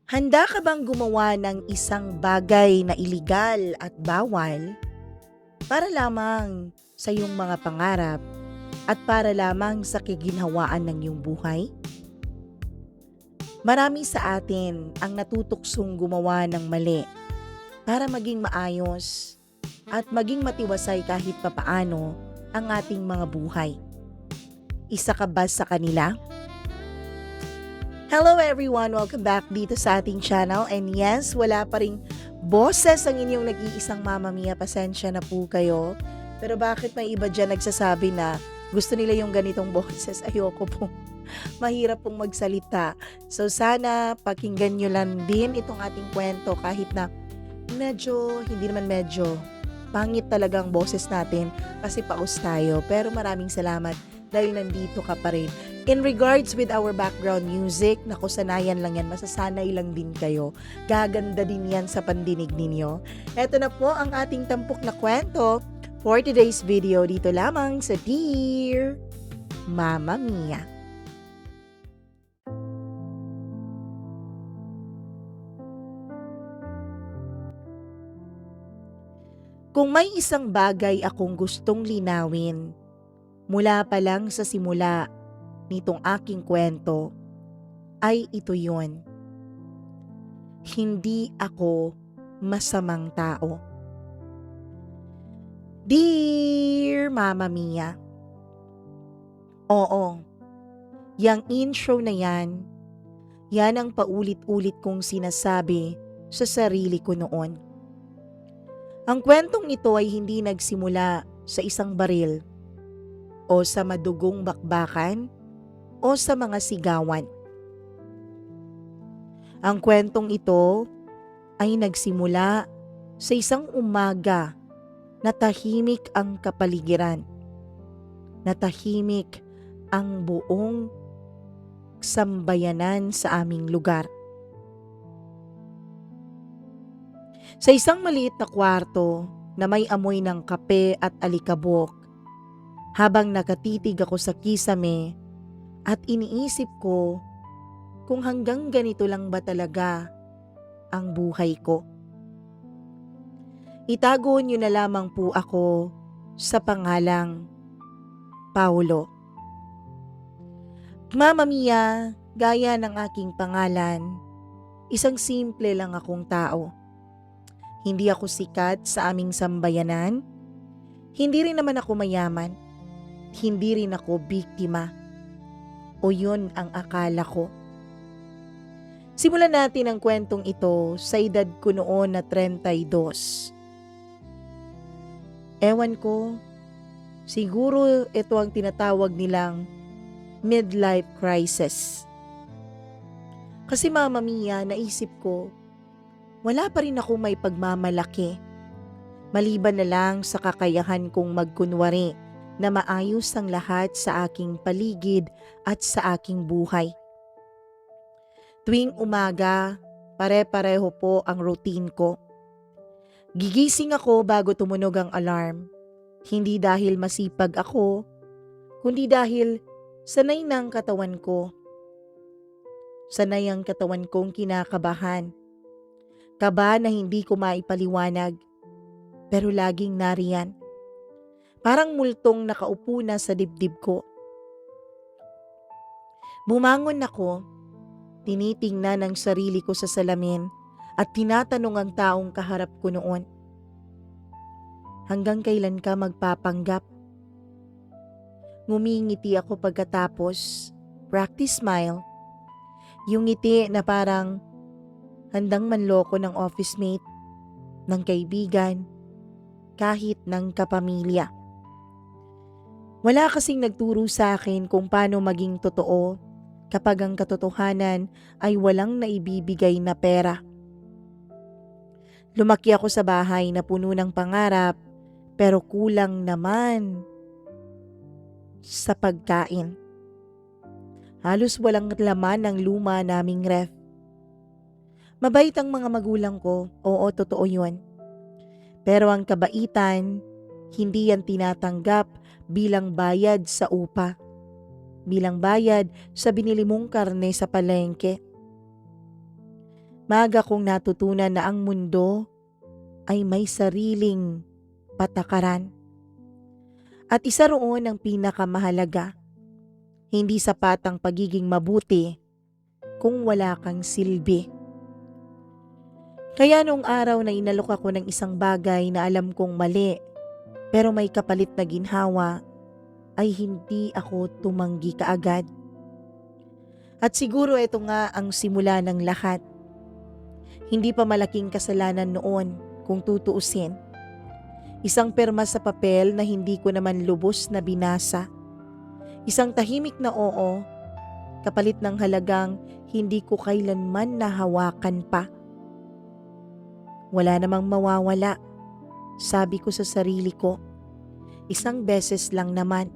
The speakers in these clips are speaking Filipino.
Handa ka bang gumawa ng isang bagay na iligal at bawal para lamang sa iyong mga pangarap at para lamang sa kaginhawaan ng iyong buhay? Marami sa atin ang natutuksong gumawa ng mali para maging maayos at maging matiwasay kahit papaano ang ating mga buhay. Isa ka ba sa kanila? Hello everyone! Welcome back dito sa ating channel. And yes, wala pa ring boses ang inyong nag-iisang Mama Mia. Pasensya na po kayo. Pero bakit may iba dyan nagsasabi na gusto nila yung ganitong boses? Ayoko po. Mahirap pong magsalita. So sana pakinggan nyo lang din itong ating kwento kahit na hindi naman medyo, pangit talagang boses natin kasi paus tayo. Pero maraming salamat dahil nandito ka pa rin. In regards with our background music, naku, sanayan lang yan. Masasanay lang din kayo. Gaganda din yan sa pandinig ninyo. Ito na po ang ating tampok na kwento for today's video dito lamang sa Dear Mama Mia. Kung may isang bagay akong gustong linawin, mula pa lang sa simula nitong aking kwento, ay ito yun. Hindi ako masamang tao. Dear Mama Mia. Oo, yang intro na yan ang paulit-ulit kong sinasabi sa sarili ko noon. Ang kwentong ito ay hindi nagsimula sa isang baril o sa madugong bakbakan o sa mga sigawan. Ang kwentong ito ay nagsimula sa isang umaga na tahimik ang kapaligiran, na tahimik ang buong sambayanan sa aming lugar. Sa isang maliit na kwarto na may amoy ng kape at alikabok, habang nakatitig ako sa kisame at iniisip ko kung hanggang ganito lang ba talaga ang buhay ko. Itago niyo na lamang po ako sa pangalang Paulo. Mama Mia, gaya ng aking pangalan, isang simple lang akong tao. Hindi ako sikat sa aming sambayanan, hindi rin naman ako mayaman, hindi rin ako biktima. O yun ang akala ko. Simulan natin ang kwentong ito sa edad ko noon na 32. Ewan ko, siguro ito ang tinatawag nilang midlife crisis. Kasi Mama Mia, naisip ko, wala pa rin ako may pagmamalaki. Maliban na lang sa kakayahan kong magkunwari na maayos ang lahat sa aking paligid at sa aking buhay. Tuwing umaga, pare-pareho po ang routine ko. Gigising ako bago tumunog ang alarm. Hindi dahil masipag ako, kundi dahil sanay ng katawan ko. Sanay ang katawan kong kinakabahan. Kaba na hindi ko maipaliwanag, pero laging nariyan. Parang multong nakaupo na sa dibdib ko. Bumangon ako, tinitingnan ang sarili ko sa salamin at tinatanong ang taong kaharap ko noon. Hanggang kailan ka magpapanggap? Ngumingiti ako pagkatapos, practice smile. Yung ngiti na parang handang manloko ng office mate, ng kaibigan, kahit ng kapamilya. Wala kasing nagturo sa akin kung paano maging totoo kapag ang katotohanan ay walang naibibigay na pera. Lumaki ako sa bahay na puno ng pangarap pero kulang naman sa pagkain. Halos walang laman ang luma naming ref. Mabait ang mga magulang ko, oo, totoo yun. Pero ang kabaitan, hindi yan tinatanggap bilang bayad sa upa, bilang bayad sa binili mong karne sa palengke. Maaga kong natutunan na ang mundo ay may sariling patakaran. At isa roon ang pinakamahalaga, hindi sapat ang pagiging mabuti kung wala kang silbi. Kaya noong araw na inalok ako ng isang bagay na alam kong mali, pero may kapalit na ginhawa, ay hindi ako tumanggi kaagad. At siguro ito nga ang simula ng lahat. Hindi pa malaking kasalanan noon kung tutuusin. Isang perma sa papel na hindi ko naman lubos na binasa. Isang tahimik na oo, kapalit ng halagang hindi ko kailanman nahawakan pa. Wala namang mawawala, sabi ko sa sarili ko. Isang beses lang naman.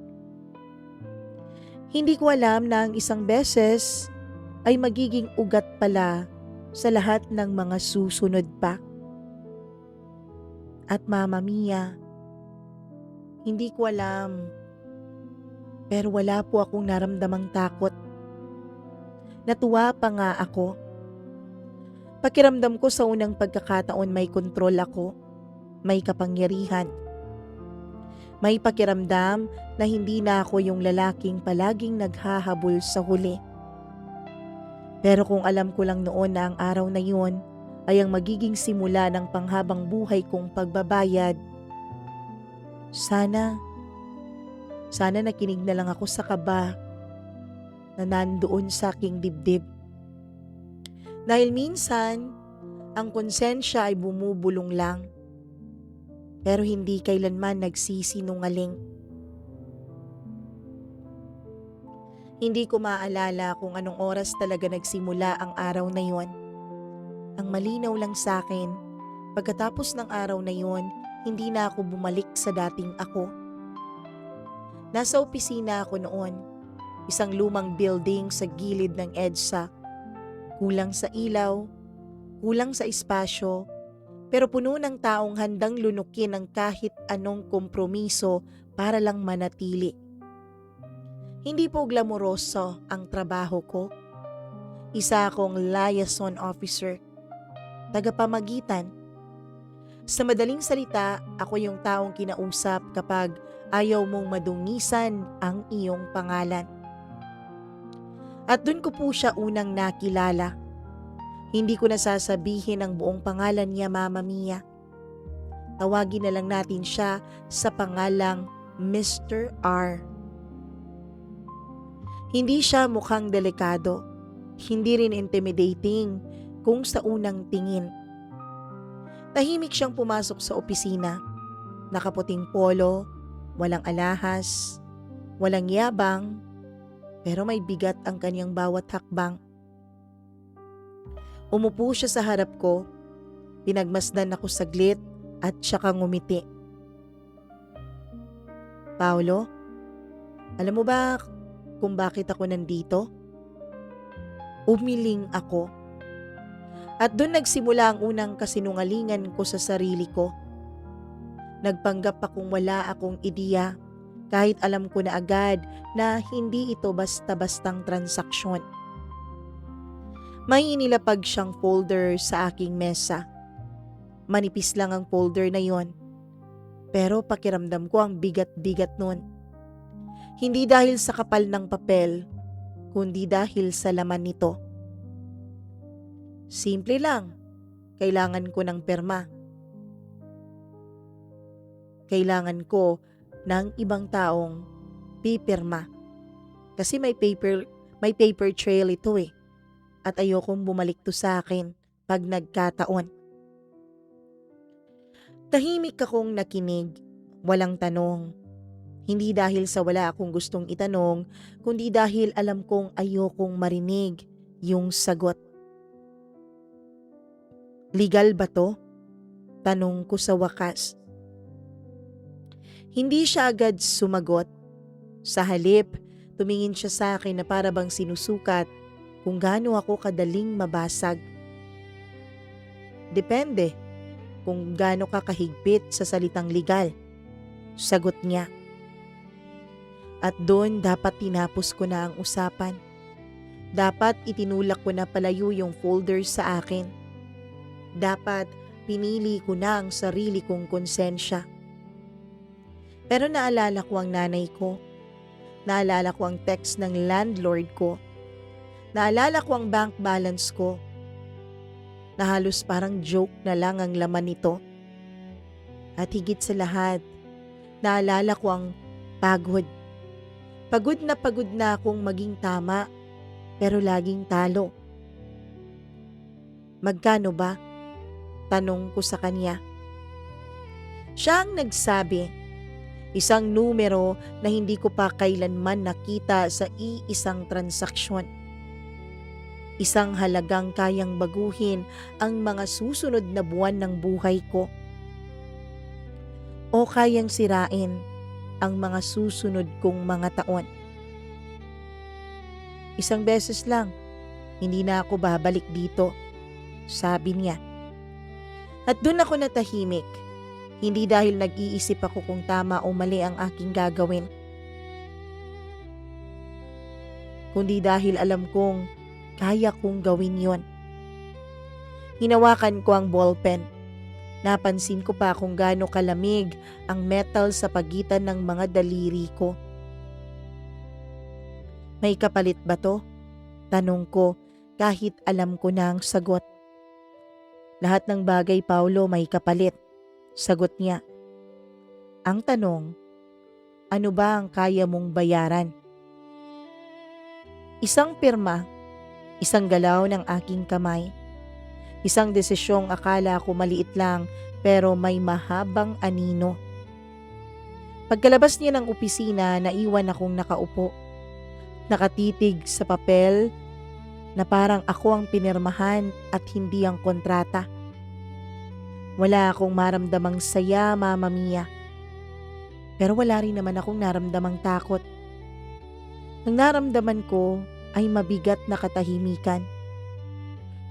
Hindi ko alam na ang isang beses ay magiging ugat pala sa lahat ng mga susunod pa. At Mama Mia, hindi ko alam, pero wala po akong naramdamang takot. Natuwa pa nga ako. Pakiramdam ko sa unang pagkakataon may kontrol ako, may kapangyarihan. May pakiramdam na hindi na ako yung lalaking palaging naghahabol sa huli. Pero kung alam ko lang noon na ang araw na yun ay ang magiging simula ng panghabang buhay kong pagbabayad, sana nakinig na lang ako sa kaba na nandoon sa aking dibdib. Dahil minsan, ang konsensya ay bumubulong lang, pero hindi kailanman nagsisinungaling. Hindi ko maalala kung anong oras talaga nagsimula ang araw na yon. Ang malinaw lang sa akin, pagkatapos ng araw na yon, hindi na ako bumalik sa dating ako. Nasa opisina ako noon, isang lumang building sa gilid ng EDSA. Kulang sa ilaw, kulang sa espasyo, pero puno ng taong handang lunukin ang kahit anong kompromiso para lang manatili. Hindi po glamoroso ang trabaho ko. Isa akong liaison officer, tagapamagitan. Sa madaling salita, ako yung taong kinausap kapag ayaw mong madungisan ang iyong pangalan. At dun ko po siya unang nakilala. Hindi ko nasasabihin ang buong pangalan niya, Mama Mia. Tawagin na lang natin siya sa pangalang Mr. R. Hindi siya mukhang delikado, hindi rin intimidating kung sa unang tingin. Tahimik siyang pumasok sa opisina, nakaputing polo, walang alahas, walang yabang, pero may bigat ang kanyang bawat hakbang. Umupo siya sa harap ko, pinagmasdan ako saglit at saka ngumiti. Paolo, alam mo ba kung bakit ako nandito? Umiling ako. At doon nagsimula ang unang kasinungalingan ko sa sarili ko. Nagpanggap akong wala akong ideya kahit alam ko na agad na hindi ito basta-bastang transaksyon. May inilapag siyang folder sa aking mesa. Manipis lang ang folder na yon, pero pakiramdam ko ang bigat-bigat nun. Hindi dahil sa kapal ng papel, kundi dahil sa laman nito. Simple lang, kailangan ko ng perma. Kailangan ko ng ibang taong pipirma. Kasi may paper trail ito eh. At ayokong bumalik to sa akin pag nagkataon. Tahimik akong nakinig, walang tanong. Hindi dahil sa wala akong gustong itanong, kundi dahil alam kong ayokong marinig yung sagot. Legal ba to? Tanong ko sa wakas. Hindi siya agad sumagot. Sa halip, tumingin siya sa akin na para bang sinusukat kung gaano ako kadaling mabasag. Depende kung gaano ka kahigpit sa salitang legal, sagot niya. At doon dapat tinapos ko na ang usapan. Dapat itinulak ko na palayo yung folder sa akin. Dapat pinili ko na ang sarili kong konsensya. Pero naalala ko ang nanay ko. Naalala ko ang text ng landlord ko. Naalala ko ang bank balance ko. Na halos parang joke na lang ang laman nito. At higit sa lahat, naalala ko ang pagod. Pagod na akong maging tama, pero laging talo. Magkano ba? Tanong ko sa kanya. Siya ang nagsabi, isang numero na hindi ko pa kailanman nakita sa iisang transaksyon. Isang halagang kayang baguhin ang mga susunod na buwan ng buhay ko. O kayang sirain ang mga susunod kong mga taon. Isang beses lang, hindi na ako babalik dito, sabi niya. At doon ako natahimik, hindi dahil nag-iisip ako kung tama o mali ang aking gagawin, kundi dahil alam kong kaya kong gawin yon. Hinawakan ko ang ballpen. Napansin ko pa kung gaano kalamig ang metal sa pagitan ng mga daliri ko. May kapalit ba to? Tanong ko kahit alam ko na ang sagot. Lahat ng bagay, Paulo, may kapalit, sagot niya. Ang tanong, ano ba ang kaya mong bayaran? Isang pirma, isang galaw ng aking kamay. Isang desisyong akala ko maliit lang pero may mahabang anino. Pagkalabas niya ng opisina, naiwan akong nakaupo. Nakatitig sa papel na parang ako ang pinirmahan at hindi ang kontrata. Wala akong maramdamang saya, Mama Mia. Pero wala rin naman akong naramdamang takot. Ang naramdaman ko ay mabigat na katahimikan.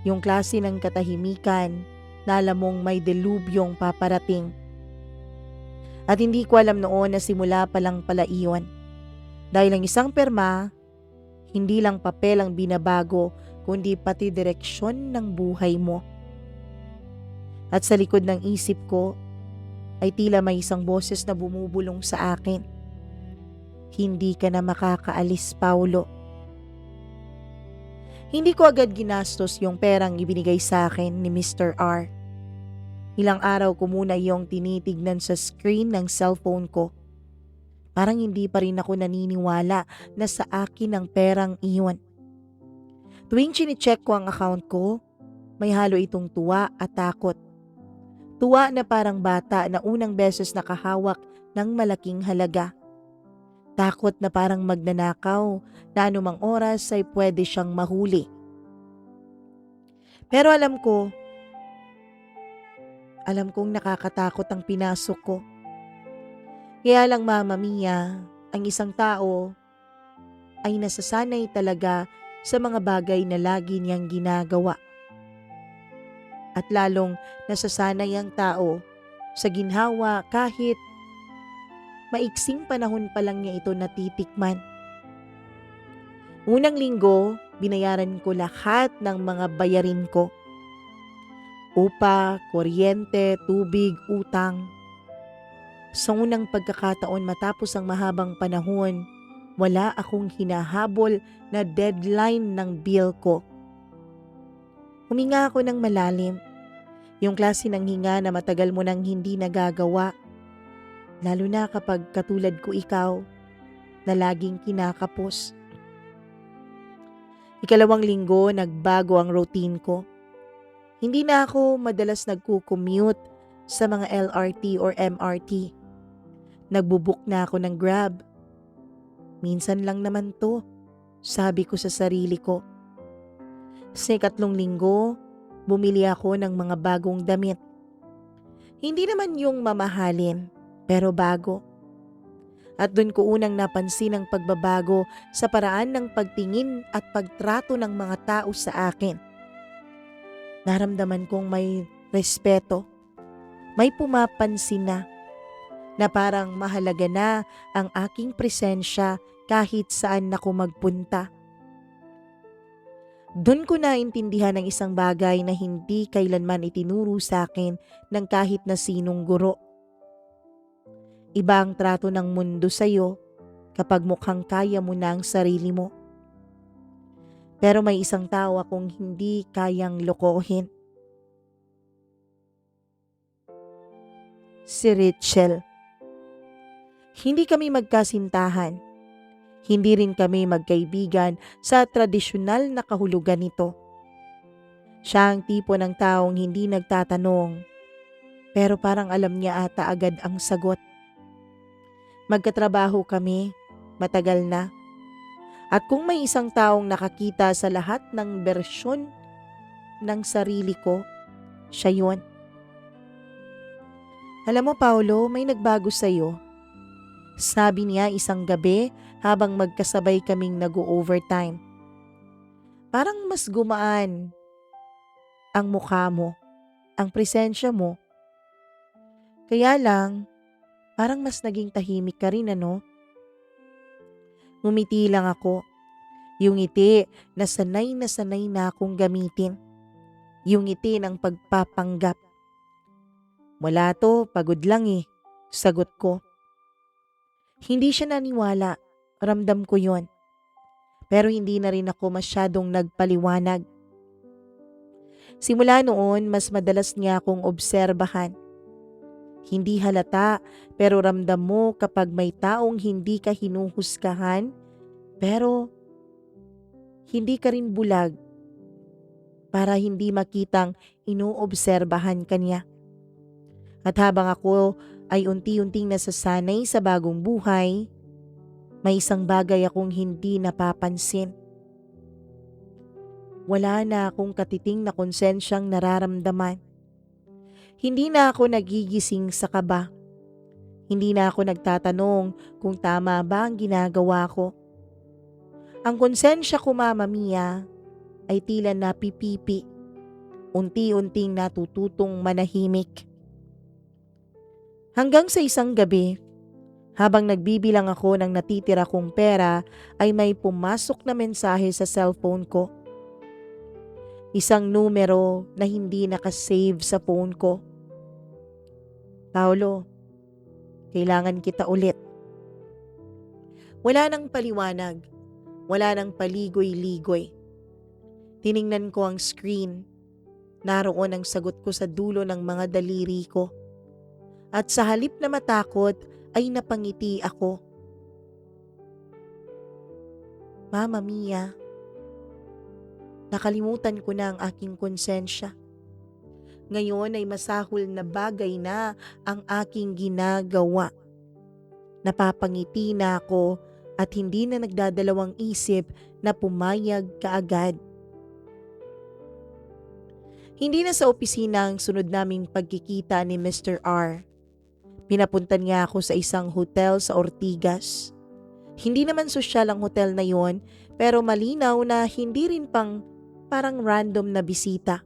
Yung klase ng katahimikan na alam mong may delubyong paparating. At hindi ko alam noon na simula pa lang pala iyon. Dahil ang isang perma, hindi lang papel ang binabago, kundi pati direksyon ng buhay mo. At sa likod ng isip ko, ay tila may isang boses na bumubulong sa akin. Hindi ka na makakaalis, Paulo. Hindi ko agad ginastos yung perang ibinigay sa akin ni Mr. R. Ilang araw ko muna yung tinitignan sa screen ng cellphone ko. Parang hindi pa rin ako naniniwala na sa akin ang perang iyon. Tuwing chine-check ko ang account ko, may halo itong tuwa at takot. Tuwa na parang bata na unang beses nakahawak ng malaking halaga. Takot na parang magnanakaw na anumang oras ay pwede siyang mahuli. Pero alam kong nakakatakot ang pinasok ko. Kaya lang, Mama Mia, ang isang tao ay nasasanay talaga sa mga bagay na lagi niyang ginagawa. At lalong nasasanay ang tao sa ginhawa kahit maiksing panahon pa lang niya ito natitikman. Unang linggo, binayaran ko lahat ng mga bayarin ko. Upa, kuryente, tubig, utang. Sa unang pagkakataon matapos ang mahabang panahon, wala akong hinahabol na deadline ng bill ko. Huminga ako ng malalim. Yung klase ng hinga na matagal mo nang hindi nagagawa. Lalo na kapag katulad ko ikaw na laging kinakapos. Ikalawang linggo, nagbago ang routine ko. Hindi na ako madalas nagko-commute sa mga LRT or MRT. Nagbubook na ako ng Grab. Minsan lang naman to, sabi ko sa sarili ko. Sa ikatlong linggo, bumili ako ng mga bagong damit. Hindi naman yung mamahalin, pero bago. At doon ko unang napansin ang pagbabago sa paraan ng pagtingin at pagtrato ng mga tao sa akin. Naramdaman kong may respeto, may pumapansin na parang mahalaga na ang aking presensya kahit saan ako magpunta. Doon ko naintindihan ang isang bagay na hindi kailanman itinuro sa akin ng kahit na sinong guro. Iba ang trato ng mundo sa'yo kapag mukhang kaya mo na ang sarili mo. Pero may isang tao akong hindi kayang lokohin. Si Rachel. Hindi kami magkasintahan. Hindi rin kami magkaibigan sa tradisyonal na kahulugan nito. Siya ang tipo ng taong hindi nagtatanong, pero parang alam niya ata agad ang sagot. Magkatrabaho kami, matagal na. At kung may isang taong nakakita sa lahat ng bersyon ng sarili ko, siya yun. Alam mo, Paolo, may nagbago sa'yo. Sabi niya isang gabi habang magkasabay kaming nag-overtime. Parang mas gumaan ang mukha mo, ang presensya mo. Kaya lang, parang mas naging tahimik ka rin, ano? Ngumiti lang ako. Yung ngiti na sanay na akong gamitin. Yung ngiti ng pagpapanggap. Wala to, pagod lang eh. Sagot ko. Hindi siya naniwala. Ramdam ko yon. Pero hindi na rin ako masyadong nagpaliwanag. Simula noon, mas madalas niya akong obserbahan. Hindi halata, pero ramdam mo kapag may taong hindi ka hinuhusgahan, pero hindi ka rin bulag para hindi makitang inuobserbahan ka niya. At habang ako ay unti-unting nasasanay sa bagong buhay, may isang bagay akong hindi napapansin. Wala na akong katiting na konsensyang nararamdaman. Hindi na ako nagigising sa kaba. Hindi na ako nagtatanong kung tama ba ang ginagawa ko. Ang konsensya ko, Mama Mia, ay tila napipipi. Unti-unting natututong manahimik. Hanggang sa isang gabi, habang nagbibilang ako ng natitira kong pera, ay may pumasok na mensahe sa cellphone ko. Isang numero na hindi nakasave sa phone ko. Paolo, kailangan kita ulit. Wala nang paliwanag. Wala nang paligoy-ligoy. Tiningnan ko ang screen. Naroon ang sagot ko sa dulo ng mga daliri ko. At sa halip na matakot ay napangiti ako. Mama Mia, nakalimutan ko na ang aking konsensya. Ngayon ay masahol na bagay na ang aking ginagawa. Napapangiti na ako at hindi na nagdadalawang isip na pumayag kaagad. Hindi na sa opisina ang sunod naming pagkikita ni Mr. R. Pinapuntan niya ako sa isang hotel sa Ortigas. Hindi naman sosyal ang hotel na yon, pero malinaw na hindi rin parang random na bisita.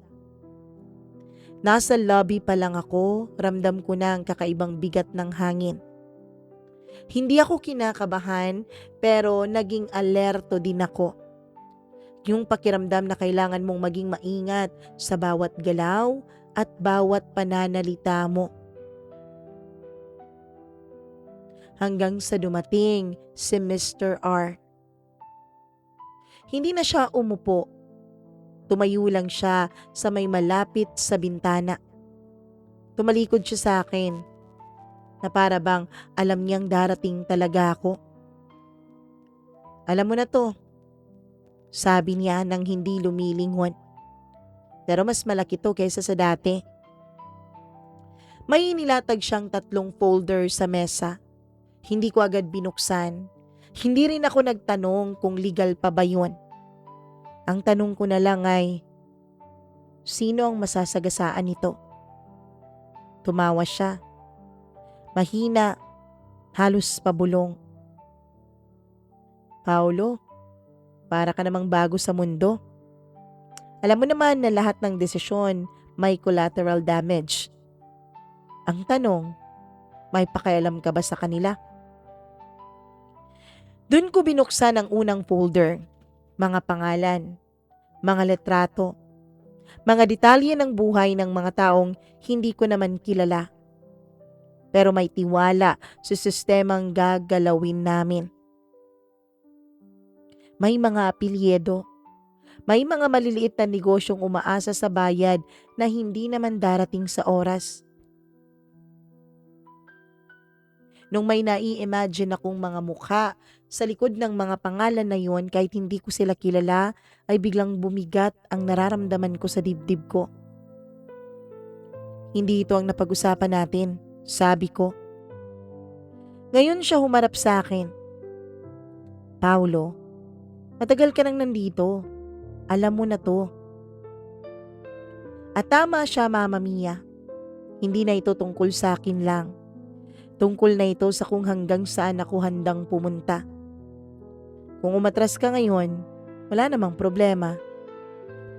Nasa lobby pa lang ako, ramdam ko na ang kakaibang bigat ng hangin. Hindi ako kinakabahan, pero naging alerto din ako. Yung pakiramdam na kailangan mong maging maingat sa bawat galaw at bawat pananalita mo. Hanggang sa dumating si Mr. R. Hindi na siya umupo. Tumayo lang siya sa may malapit sa bintana. Tumalikod siya sa akin na para bang alam niyang darating talaga ako. Alam mo na to, sabi niya nang hindi lumilingon. Pero mas malaki to kaysa sa dati. May nilatag siyang 3 folder sa mesa. Hindi ko agad binuksan. Hindi rin ako nagtanong kung legal pa ba yun. Ang tanong ko na lang ay, sino ang masasagasaan nito? Tumawa siya. Mahina, halos pabulong. Paolo, para ka namang bago sa mundo. Alam mo naman na lahat ng desisyon may collateral damage. Ang tanong, may pakialam ka ba sa kanila? Doon ko binuksan ang unang folder. Mga pangalan, mga litrato, mga detalye ng buhay ng mga taong hindi ko naman kilala. Pero may tiwala sa sistemang gagalawin namin. May mga apelyido, may mga maliliit na negosyong umaasa sa bayad na hindi naman darating sa oras. Nung may nai-imagine akong mga mukha sa likod ng mga pangalan na yon kahit hindi ko sila kilala, ay biglang bumigat ang nararamdaman ko sa dibdib ko. Hindi ito ang napag-usapan natin, sabi ko. Ngayon siya humarap sa akin. Paulo, matagal ka nang nandito. Alam mo na to. At tama siya, Mama Mia. Hindi na ito tungkol sa akin lang. Tungkol na ito sa kung hanggang saan ako handang pumunta. Kung umatras ka ngayon, wala namang problema.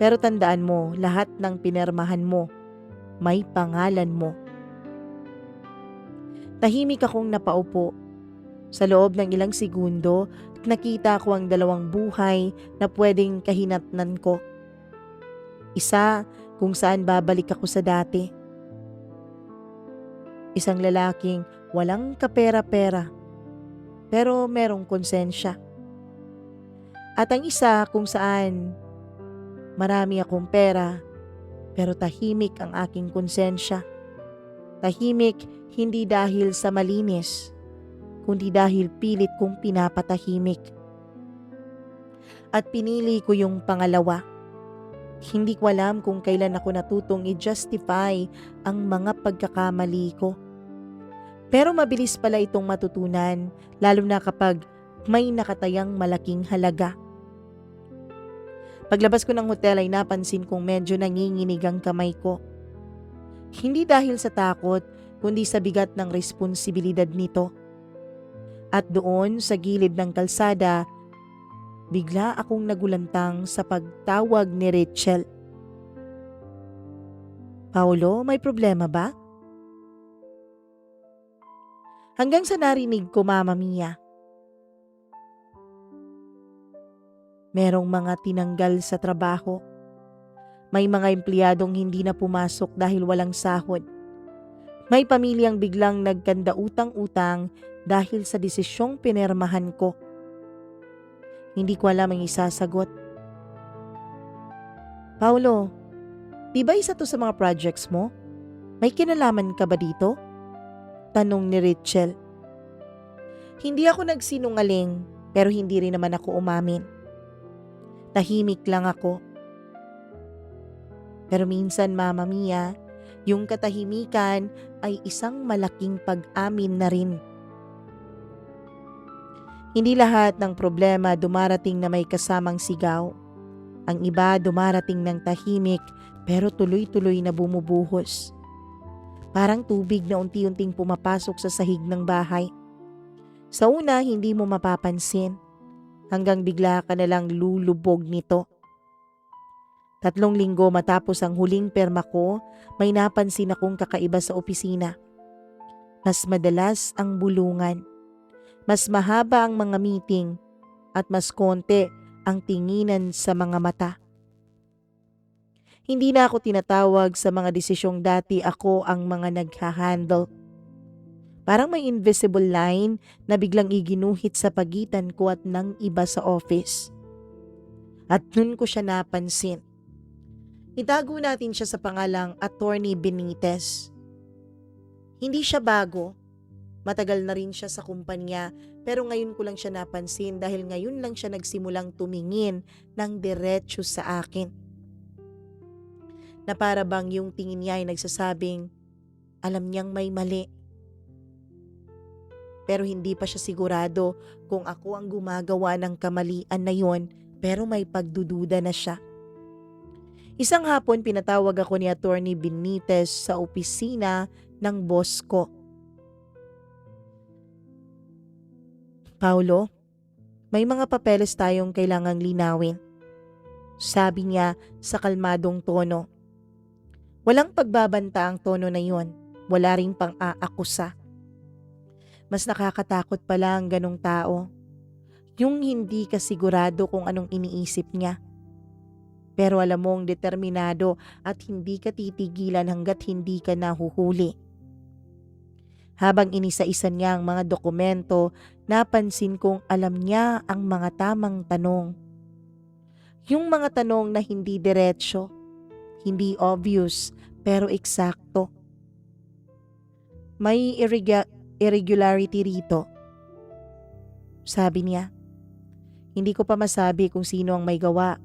Pero tandaan mo, lahat ng pinirmahan mo, may pangalan mo. Tahimik akong napaupo. Sa loob ng ilang segundo, nakita ko ang dalawang buhay na pwedeng kahinatnan ko. Isa kung saan babalik ako sa dati. Isang lalaking walang kapera-pera, pero merong konsensya. At ang isa kung saan marami akong pera, pero tahimik ang aking konsensya. Tahimik hindi dahil sa malinis, kundi dahil pilit kong pinapatahimik. At pinili ko yung pangalawa. Hindi ko alam kung kailan ako natutong i-justify ang mga pagkakamali ko. Pero mabilis pala itong matutunan, lalo na kapag may nakatayang malaking halaga. Paglabas ko ng hotel ay napansin kong medyo nanginginig ang kamay ko. Hindi dahil sa takot, kundi sa bigat ng responsibilidad nito. At doon sa gilid ng kalsada, bigla akong nagulantang sa pagtawag ni Rachel. Paulo, may problema ba? Hanggang sa narinig ko, Mama Mia. Merong mga tinanggal sa trabaho. May mga empleyadong hindi na pumasok dahil walang sahod. May pamilyang biglang nagkanda utang-utang dahil sa desisyong pinirmahan ko. Hindi ko alam ang isasagot. Paulo, di ba isa to sa mga projects mo? May kinalaman ka ba dito? Tanong ni Rachel. Hindi ako nagsinungaling, pero hindi rin naman ako umamin. Tahimik lang ako. Pero minsan, Mama Mia, yung katahimikan ay isang malaking pag-amin na rin. Hindi lahat ng problema dumarating na may kasamang sigaw. Ang iba dumarating ng tahimik pero tuloy-tuloy na bumubuhos. Parang tubig na unti-unting pumapasok sa sahig ng bahay. Sa una, hindi mo mapapansin. Hanggang bigla ka nalang lulubog nito. 3 linggo matapos ang huling perma ko, may napansin akong kakaiba sa opisina. Mas madalas ang bulungan. Mas mahaba ang mga meeting at mas konti ang tinginan sa mga mata. Hindi na ako tinatawag sa mga desisyong dati ako ang mga nagha-handle. Parang may invisible line na biglang iginuhit sa pagitan ko at ng iba sa office. At nun ko siya napansin. Itago natin siya sa pangalang Attorney Benitez. Hindi siya bago. Matagal na rin siya sa kumpanya, pero ngayon ko lang siya napansin dahil ngayon lang siya nagsimulang tumingin ng diretso sa akin. Na para bang yung tingin niya ay nagsasabing, alam niyang may mali. Pero hindi pa siya sigurado kung ako ang gumagawa ng kamalian na yon, pero may pagdududa na siya. Isang hapon pinatawag ako ni Attorney Benitez sa opisina ng boss ko. Paulo, may mga papeles tayong kailangang linawin. Sabi niya sa kalmadong tono. Walang pagbabanta ang tono na yon. Wala ring pang-aakusa. Mas nakakatakot pala ang ganong tao. Yung hindi ka sigurado kung anong iniisip niya. Pero alam mong determinado at hindi ka titigilan hanggat hindi ka nahuhuli. Habang inisa-isa niya ang mga dokumento, napansin kong alam niya ang mga tamang tanong. Yung mga tanong na hindi diretsyo, hindi obvious, pero eksakto. May irregularity rito, sabi niya. Hindi ko pa masabi kung sino ang may gawa,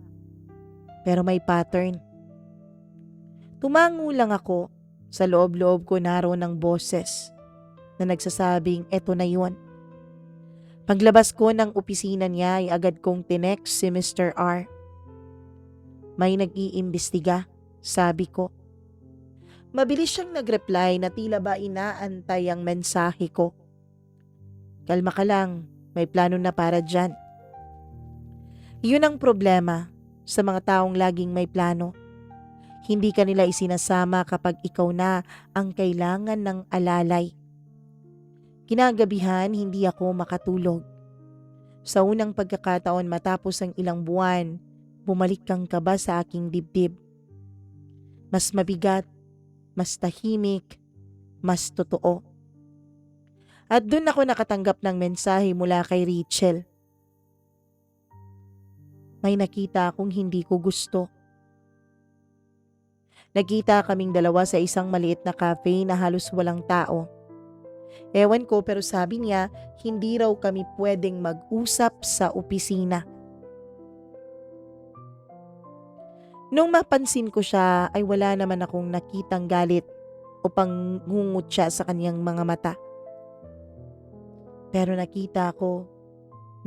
pero may pattern. Tumango lang ako. Sa loob-loob ko naroon ng boses na nagsasabing eto na yun. Paglabas ko ng opisina niya ay agad kong tinext si Mr. R. May nag-iimbestiga, sabi ko. Mabilis siyang nag-reply na tila ba inaantay ang mensahe ko. Kalma ka lang, may plano na para dyan. Yun ang problema sa mga taong laging may plano. Hindi ka nila isinasama kapag ikaw na ang kailangan ng alalay. Kinagabihan, hindi ako makatulog. Sa unang pagkakataon matapos ang ilang buwan, bumalik kang kaba sa aking dibdib. Mas mabigat, mas tahimik, mas totoo. At doon ako nakatanggap ng mensahe mula kay Rachel. May nakita akong hindi ko gusto. Nagkita kaming dalawa sa isang maliit na cafe na halos walang tao. Ewan ko pero sabi niya hindi raw kami pwedeng mag-usap sa opisina. Nung mapansin ko siya ay wala naman akong nakitang galit o pangungut siya sa kanyang mga mata. Pero nakita ko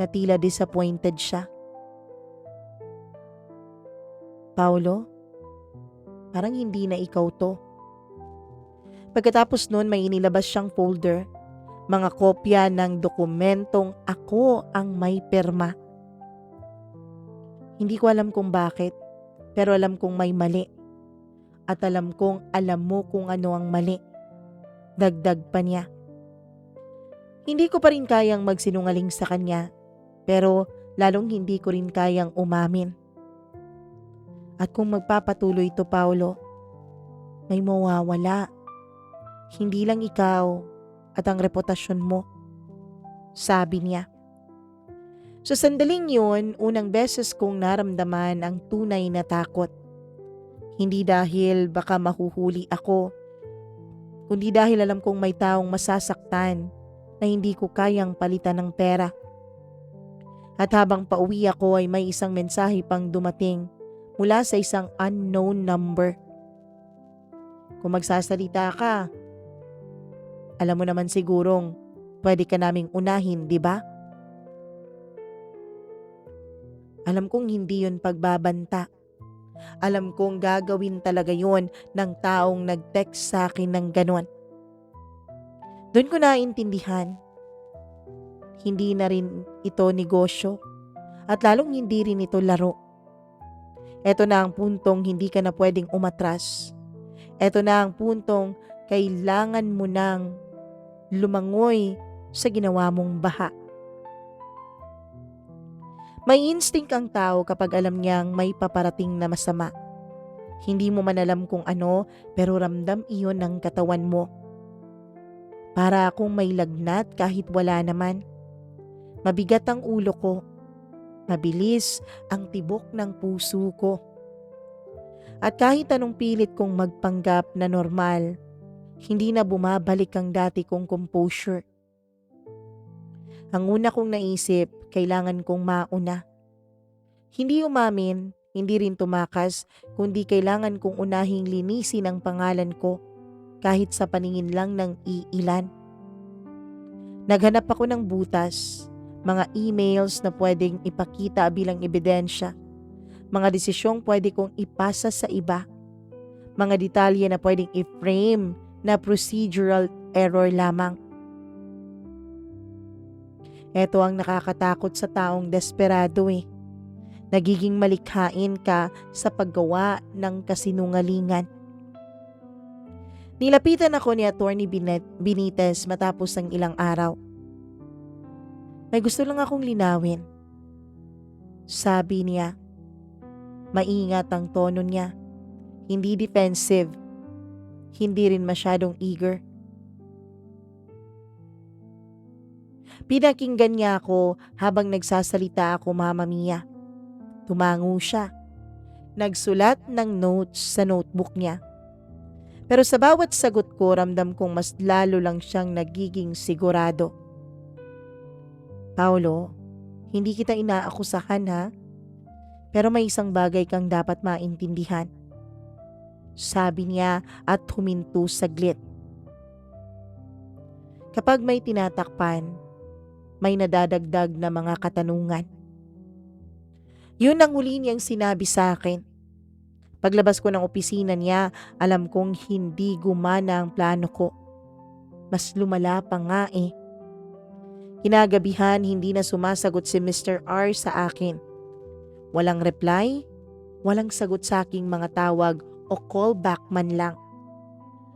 na tila disappointed siya. Paulo, parang hindi na ikaw to. Pagkatapos nun may inilabas siyang folder, mga kopya ng dokumentong ako ang may pirma. Hindi ko alam kung bakit, pero alam kong may mali. At alam kong alam mo kung ano ang mali. Dagdag pa niya. Hindi ko pa rin kayang magsinungaling sa kanya, pero lalong hindi ko rin kayang umamin. At kung magpapatuloy ito, Paulo, may mawawala. Hindi lang ikaw at ang reputasyon mo, sabi niya. Sa sandaling yun, unang beses kong naramdaman ang tunay na takot. Hindi dahil baka mahuhuli ako, kundi dahil alam kong may taong masasaktan na hindi ko kayang palitan ng pera. At habang pauwi ako ay may isang mensahe pang dumating mula sa isang unknown number. Kung magsasalita ka, alam mo naman sigurong pwede ka naming unahin, di ba? Alam kong hindi yun pagbabanta. Alam kong gagawin talaga yun ng taong nag-text sa akin ng ganon. Doon ko naintindihan. Hindi na rin ito negosyo at lalong hindi rin ito laro. Ito na ang puntong hindi ka na pwedeng umatras. Ito na ang puntong kailangan mo nang lumangoy sa ginawa mong baha. May instinct ang tao kapag alam niyang may paparating na masama. Hindi mo man alam kung ano, pero ramdam iyon ng katawan mo. Para akong may lagnat kahit wala naman. Mabigat ang ulo ko. Mabilis ang tibok ng puso ko. At kahit anong pilit kong magpanggap na normal, hindi na bumabalik ang dati kong composure. Ang una kong naisip, kailangan kong mauna. Hindi umamin, hindi rin tumakas, kundi kailangan kong unahing linisin ang pangalan ko kahit sa paningin lang ng iilan. Naghanap ako ng butas, mga emails na pwedeng ipakita bilang ebidensya, mga desisyong pwede kong ipasa sa iba, mga detalye na pwedeng i-frame na procedural error lamang. Ito ang nakakatakot sa taong desperado eh. Nagiging malikhain ka sa paggawa ng kasinungalingan. Nilapitan ako ni Attorney Benitez matapos ang ilang araw. May gusto lang akong linawin. Sabi niya, Maingat ang tono niya. Hindi defensive. Hindi rin masyadong eager. Pinakinggan niya ako habang nagsasalita ako, Mama Mia. Tumango siya. Nagsulat ng notes sa notebook niya. Pero sa bawat sagot ko, ramdam kong mas lalo lang siyang nagiging sigurado. Paolo, hindi kita inaakusahan ha, pero may isang bagay kang dapat maintindihan. Sabi niya at huminto saglit. Kapag may tinatakpan, may nadadagdag na mga katanungan. Yun ang huli niyang sinabi sa akin. Paglabas ko ng opisina niya, alam kong hindi gumana ang plano ko. Mas lumala pa nga eh. Kinagabihan, hindi na sumasagot si Mr. R sa akin. Walang reply, walang sagot sa aking mga tawag o callback man lang.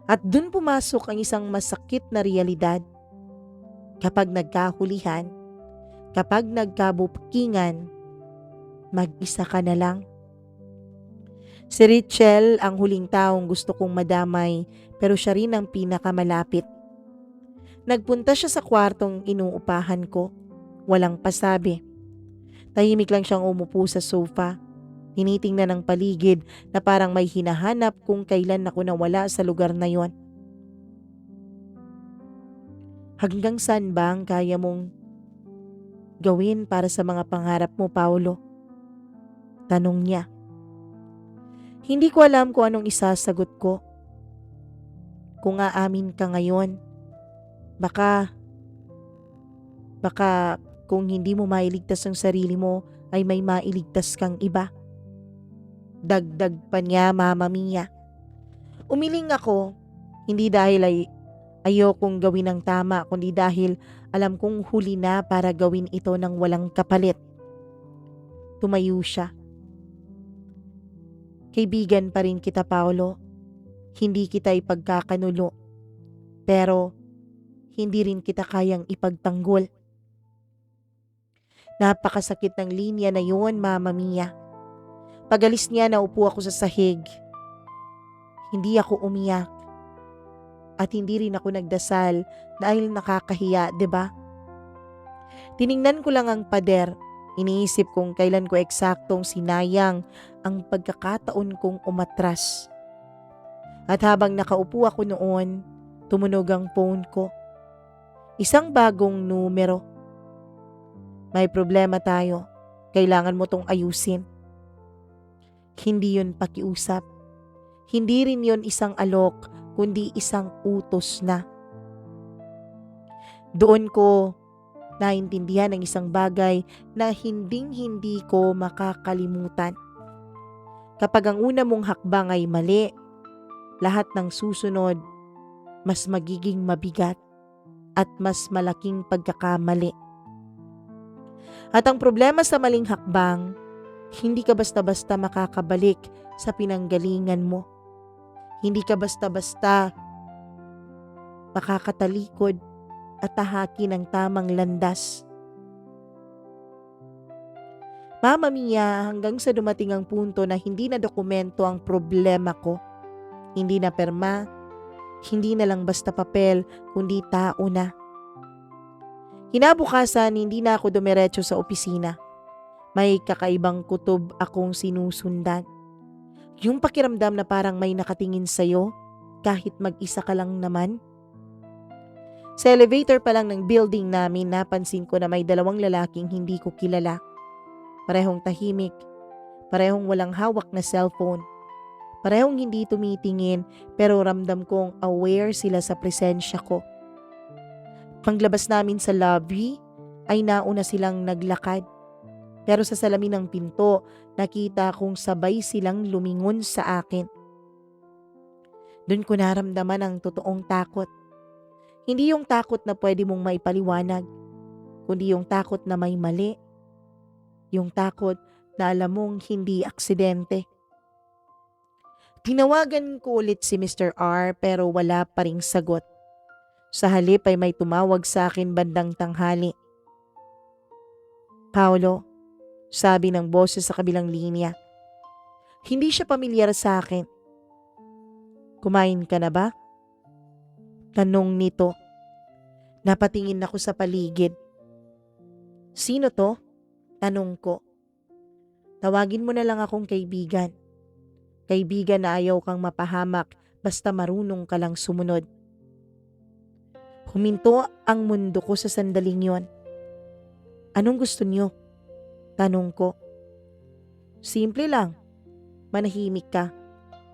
At dun pumasok ang isang masakit na realidad. Kapag nagkahulihan, kapag nagkabukingan, mag-isa ka na lang. Si Richel ang huling taong gusto kong madamay, pero siya rin ang pinakamalapit. Nagpunta siya sa kwartong inuupahan ko. Walang pasabi. Tahimik lang siyang umupo sa sofa. Tinitingnan ng paligid na parang may hinahanap kung kailan ako nawala sa lugar na yon. Hanggang saan ba ang kaya mong gawin para sa mga pangarap mo, Paolo? Tanong niya. Hindi ko alam kung anong isasagot ko. Kung aamin ka ngayon, baka kung hindi mo mailigtas ang sarili mo, ay may mailigtas kang iba. Dagdag pa niya, Mama Mia. Umiling ako, hindi dahil ayokong gawin ang tama, kundi dahil alam kong huli na para gawin ito ng walang kapalit. Tumayo siya. Kaibigan pa rin kita, Paolo. Hindi kita ipagkakanulo. Pero hindi rin kita kayang ipagtanggol. Napakasakit ng linya na yun, Mama Mia. Pagalis niya, naupo ako sa sahig. Hindi ako umiyak. At hindi rin ako nagdasal dahil nakakahiya, 'di ba? Tiningnan ko lang ang pader. Iniisip kung kailan ko eksaktong sinayang ang pagkakataon kong umatras. At habang nakaupo ako noon, tumunog ang phone ko. Isang bagong numero. May problema tayo. Kailangan mo tong ayusin. Hindi yun pakiusap. Hindi rin yun isang alok, kundi isang utos na. Doon ko naintindihan ang isang bagay na hinding-hindi ko makakalimutan. Kapag ang una mong hakbang ay mali, lahat ng susunod mas magiging mabigat at mas malaking pagkakamali. At ang problema sa maling hakbang, hindi ka basta-basta makakabalik sa pinanggalingan mo. Hindi ka basta-basta makakatalikod at tahakin ang tamang landas. Mama Mia, hanggang sa dumating ang punto na hindi na dokumento ang problema ko. Hindi na perma, hindi na lang basta papel, kundi tao na. Kinabukasan, hindi na ako dumiretso sa opisina. May kakaibang kutob akong sinusundan. Yung pakiramdam na parang may nakatingin sa'yo, kahit mag-isa ka lang naman. Sa elevator pa lang ng building namin, napansin ko na may dalawang lalaking hindi ko kilala. Parehong tahimik, parehong walang hawak na cellphone, parehong hindi tumitingin, pero ramdam kong aware sila sa presensya ko. Panglabas namin sa lobby ay nauna silang naglakad. Pero sa salamin ng pinto, nakita kong sabay silang lumingon sa akin. Doon ko naramdaman ang totoong takot. Hindi yung takot na pwede mong maipaliwanag, kundi yung takot na may mali. Yung takot na alam mong hindi aksidente. Tinawagan ko ulit si Mr. R pero wala pa ring sagot. Sa halip ay may tumawag sa akin bandang tanghali. Paolo, sabi ng boses sa kabilang linya. Hindi siya pamilyar sa akin. Kumain ka na ba? Tanong nito. Napatingin ako sa paligid. Sino to? Tanong ko. Tawagin mo na lang akong kaibigan. Kaibigan na ayaw kang mapahamak basta marunong ka lang sumunod. Huminto ang mundo ko sa sandaling yon. Anong gusto niyo? Tanong ko. Simple lang. Manahimik ka.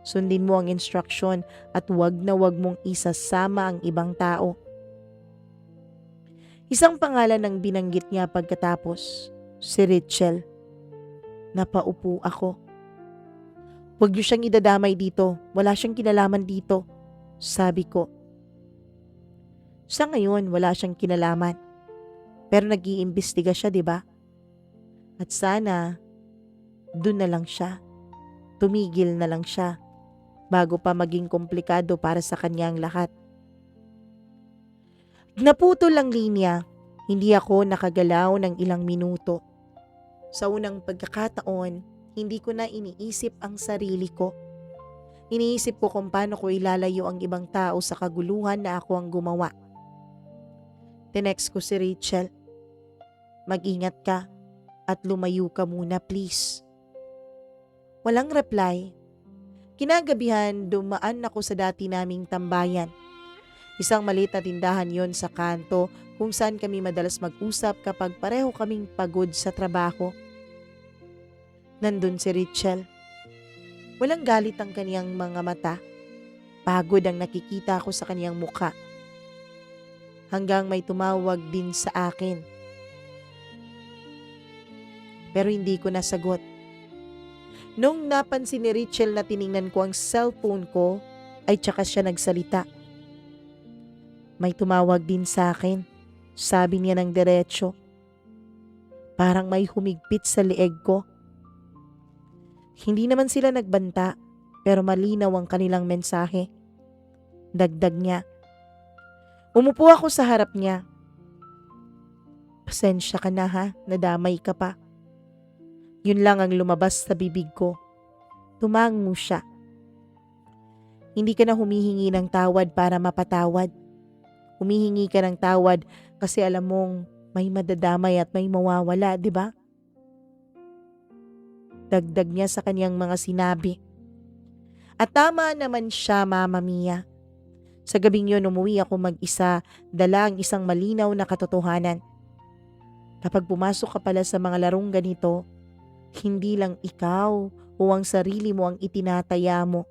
Sundin mo ang instruksyon at wag na wag mong isasama ang ibang tao. Isang pangalan ang binanggit niya pagkatapos, si Richel. Napaupo ako. Huwag niyo siyang idadamay dito. Wala siyang kinalaman dito. Sabi ko. Sa ngayon, wala siyang kinalaman. Pero nag-iimbestiga siya, di ba? At sana, dun na lang siya. Tumigil na lang siya bago pa maging komplikado para sa kanyang lahat. Naputol ang linya. Hindi ako nakagalaw ng ilang minuto. Sa unang pagkakataon, hindi ko na iniisip ang sarili ko. Iniisip ko kung paano ko ilalayo ang ibang tao sa kaguluhan na ako ang gumawa. Tinext ko si Rachel. Mag-ingat ka at lumayo ka muna please. Walang reply. Kinagabihan dumaan ako sa dati naming tambayan. Isang maliit na tindahan yon sa kanto kung saan kami madalas mag-usap kapag pareho kaming pagod sa trabaho. Nandun si Rachel. Walang galit ang kaniyang mga mata. Pagod ang nakikita ko sa kaniyang mukha. Hanggang may tumawag din sa akin. Pero hindi ko nasagot. Nung napansin ni Rachel na tiningnan ko ang cellphone ko, ay tsaka siya nagsalita. May tumawag din sa akin, sabi niya ng diretsyo. Parang may humigpit sa leeg ko. Hindi naman sila nagbanta, pero malinaw ang kanilang mensahe. Dagdag niya. Umupo ako sa harap niya. Pasensya ka na ha, nadamay ka pa. Yun lang ang lumabas sa bibig ko. Tumango siya. Hindi ka na humihingi ng tawad para mapatawad. Humihingi ka ng tawad kasi alam mong may madadamay at may mawawala, di ba? Dagdag niya sa kanyang mga sinabi. At tama naman siya, Mama Mia. Sa gabing yun umuwi ako mag-isa, dala ang isang malinaw na katotohanan. Kapag pumasok ka pala sa mga larong ganito, hindi lang ikaw o ang sarili mo ang itinataya mo,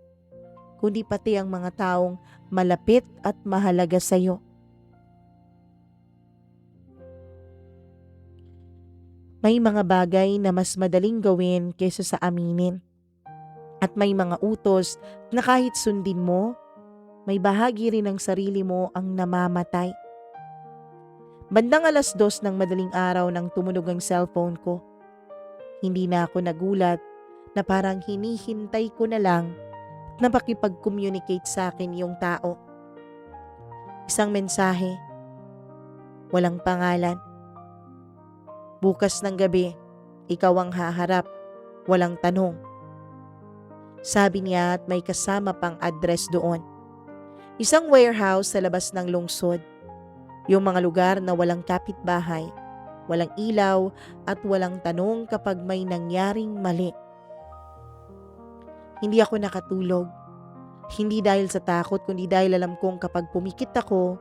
kundi pati ang mga taong malapit at mahalaga sa iyo. May mga bagay na mas madaling gawin kaysa sa aminin. At may mga utos na kahit sundin mo, may bahagi rin ng sarili mo ang namamatay. Bandang 2:00 ng madaling araw nang tumunog ang cellphone ko. Hindi na ako nagulat na parang hinihintay ko na lang na makipag-communicate sa akin yung tao. Isang mensahe, walang pangalan. Bukas ng gabi, ikaw ang haharap, walang tanong. Sabi niya at may kasama pang address doon. Isang warehouse sa labas ng lungsod. Yung mga lugar na walang kapitbahay. Walang ilaw at walang tanong kapag may nangyaring mali. Hindi ako nakatulog. Hindi dahil sa takot kundi dahil alam kong kapag pumikit ako,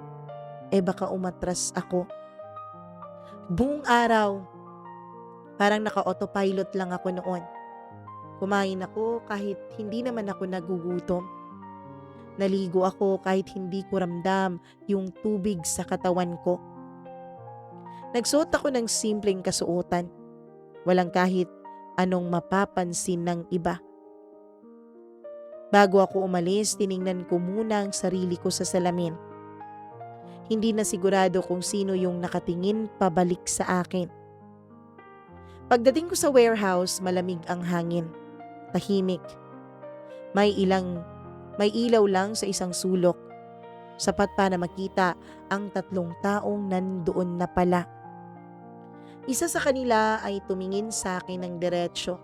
baka umatras ako. Buong araw, parang naka-autopilot lang ako noon. Kumain ako kahit hindi naman ako nagugutom. Naligo ako kahit hindi ko ramdam yung tubig sa katawan ko. Nagsuot ako ng simpleng kasuotan. Walang kahit anong mapapansin ng iba. Bago ako umalis, tiningnan ko muna ang sarili ko sa salamin. Hindi na sigurado kung sino yung nakatingin pabalik sa akin. Pagdating ko sa warehouse, malamig ang hangin. Tahimik. May ilaw lang sa isang sulok. Sapat para makita ang 3 taong nandoon na pala. Isa sa kanila ay tumingin sa akin ng diretsyo.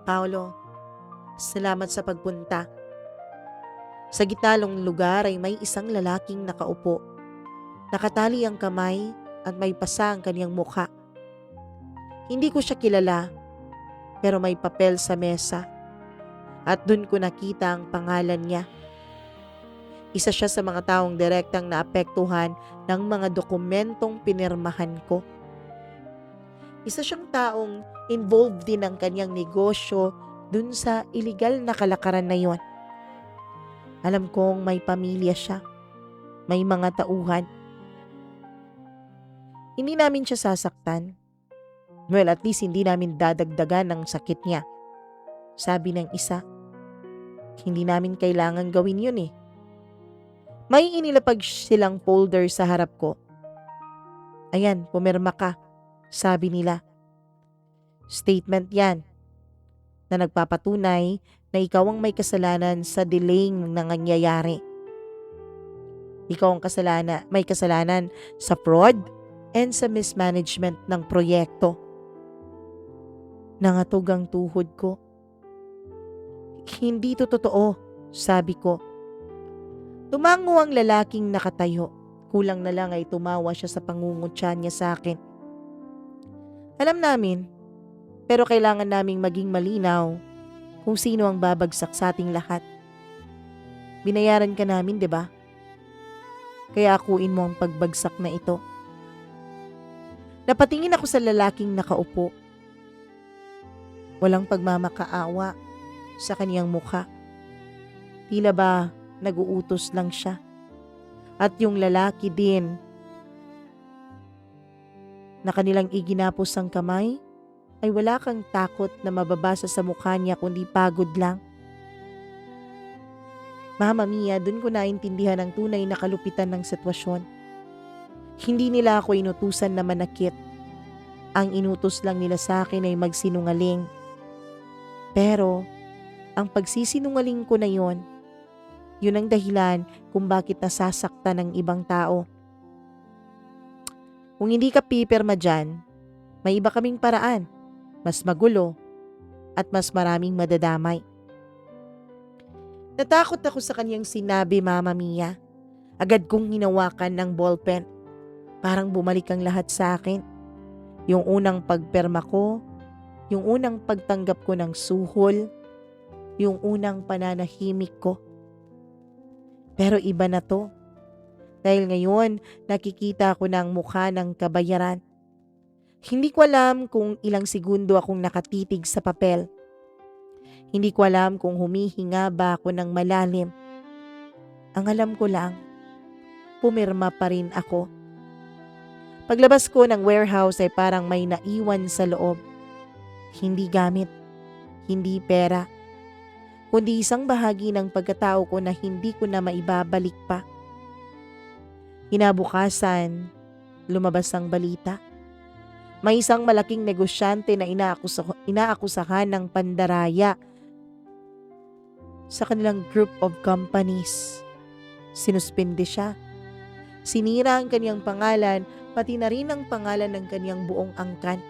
Paolo, salamat sa pagpunta. Sa gitna ng lugar ay may isang lalaking nakaupo. Nakatali ang kamay at may pasa ang kanyang mukha. Hindi ko siya kilala, pero may papel sa mesa. At dun ko nakita ang pangalan niya. Isa siya sa mga taong direktang naapektuhan ng mga dokumentong pinirmahan ko. Isa siyang taong involved din ang kanyang negosyo dun sa iligal na kalakaran na yon. Alam kong may pamilya siya, may mga tauhan. Hindi namin siya sasaktan. Well, at least hindi namin dadagdagan ng sakit niya. Sabi ng isa, hindi namin kailangan gawin yun eh. May inilapag silang folder sa harap ko. Ayan, pumirma ka, sabi nila. Statement yan na nagpapatunay na ikaw ang may kasalanan sa delaying na nangyayari. Ikaw ang may kasalanan sa fraud and sa mismanagement ng proyekto. Nangatog ang tuhod ko. Hindi to totoo, sabi ko. Tumango ang lalaking nakatayo. Kulang na lang ay tumawa siya sa pangungutya niya sa akin. Alam namin, pero kailangan naming maging malinaw kung sino ang babagsak sa ating lahat. Binayaran ka namin, 'di ba? Kaya akuin mo ang pagbagsak na ito. Napatingin ako sa lalaking nakaupo. Walang pagmamakaawa sa kaniyang mukha. Tila ba nag-uutos lang siya. At yung lalaki din na kanilang iginapos ang kamay ay wala kang takot na mababasa sa mukha niya kundi pagod lang. Mama Mia, dun ko naintindihan ang tunay na kalupitan ng sitwasyon. Hindi nila ako inutusan na manakit. Ang inutos lang nila sa akin ay magsinungaling. Pero ang pagsisinungaling ko na yon, yun ang dahilan kung bakit nasasaktan ng ibang tao. Kung hindi ka pipirma dyan, may iba kaming paraan. Mas magulo at mas maraming madadamay. Natakot ako sa kanyang sinabi, Mama Mia. Agad kong hinawakan ng ballpen. Parang bumalik ang lahat sa akin. Yung unang pagperma ko, yung unang pagtanggap ko ng suhol, yung unang pananahimik ko. Pero iba na to. Dahil ngayon, nakikita ko ng mukha ng kabayaran. Hindi ko alam kung ilang segundo akong nakatitig sa papel. Hindi ko alam kung humihinga ba ako ng malalim. Ang alam ko lang, pumirma pa rin ako. Paglabas ko ng warehouse ay parang may naiwan sa loob. Hindi gamit, hindi pera, kundi isang bahagi ng pagkatao ko na hindi ko na maibabalik pa. Kinabukasan, lumabas ang balita. May isang malaking negosyante na inaakusahan ng pandaraya sa kanilang group of companies. Sinuspinde siya. Sinira ang kanyang pangalan, pati na rin ang pangalan ng kanyang buong angkan.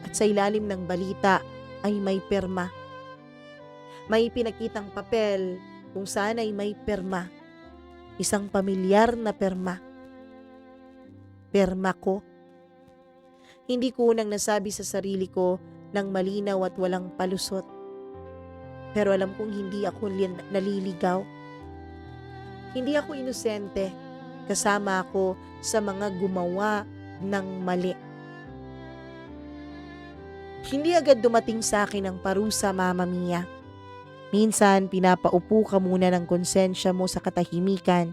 At sa ilalim ng balita ay may perma. May pinakitang papel kung saan ay may perma. Isang pamilyar na perma. Perma ko. Hindi ko unang nasabi sa sarili ko ng malinaw at walang palusot. Pero alam kong hindi ako naliligaw. Hindi ako inosente. Kasama ako sa mga gumawa ng mali. Hindi agad dumating sa akin ang parusa, Mama Mia. Minsan, pinapaupo ka muna ng konsensya mo sa katahimikan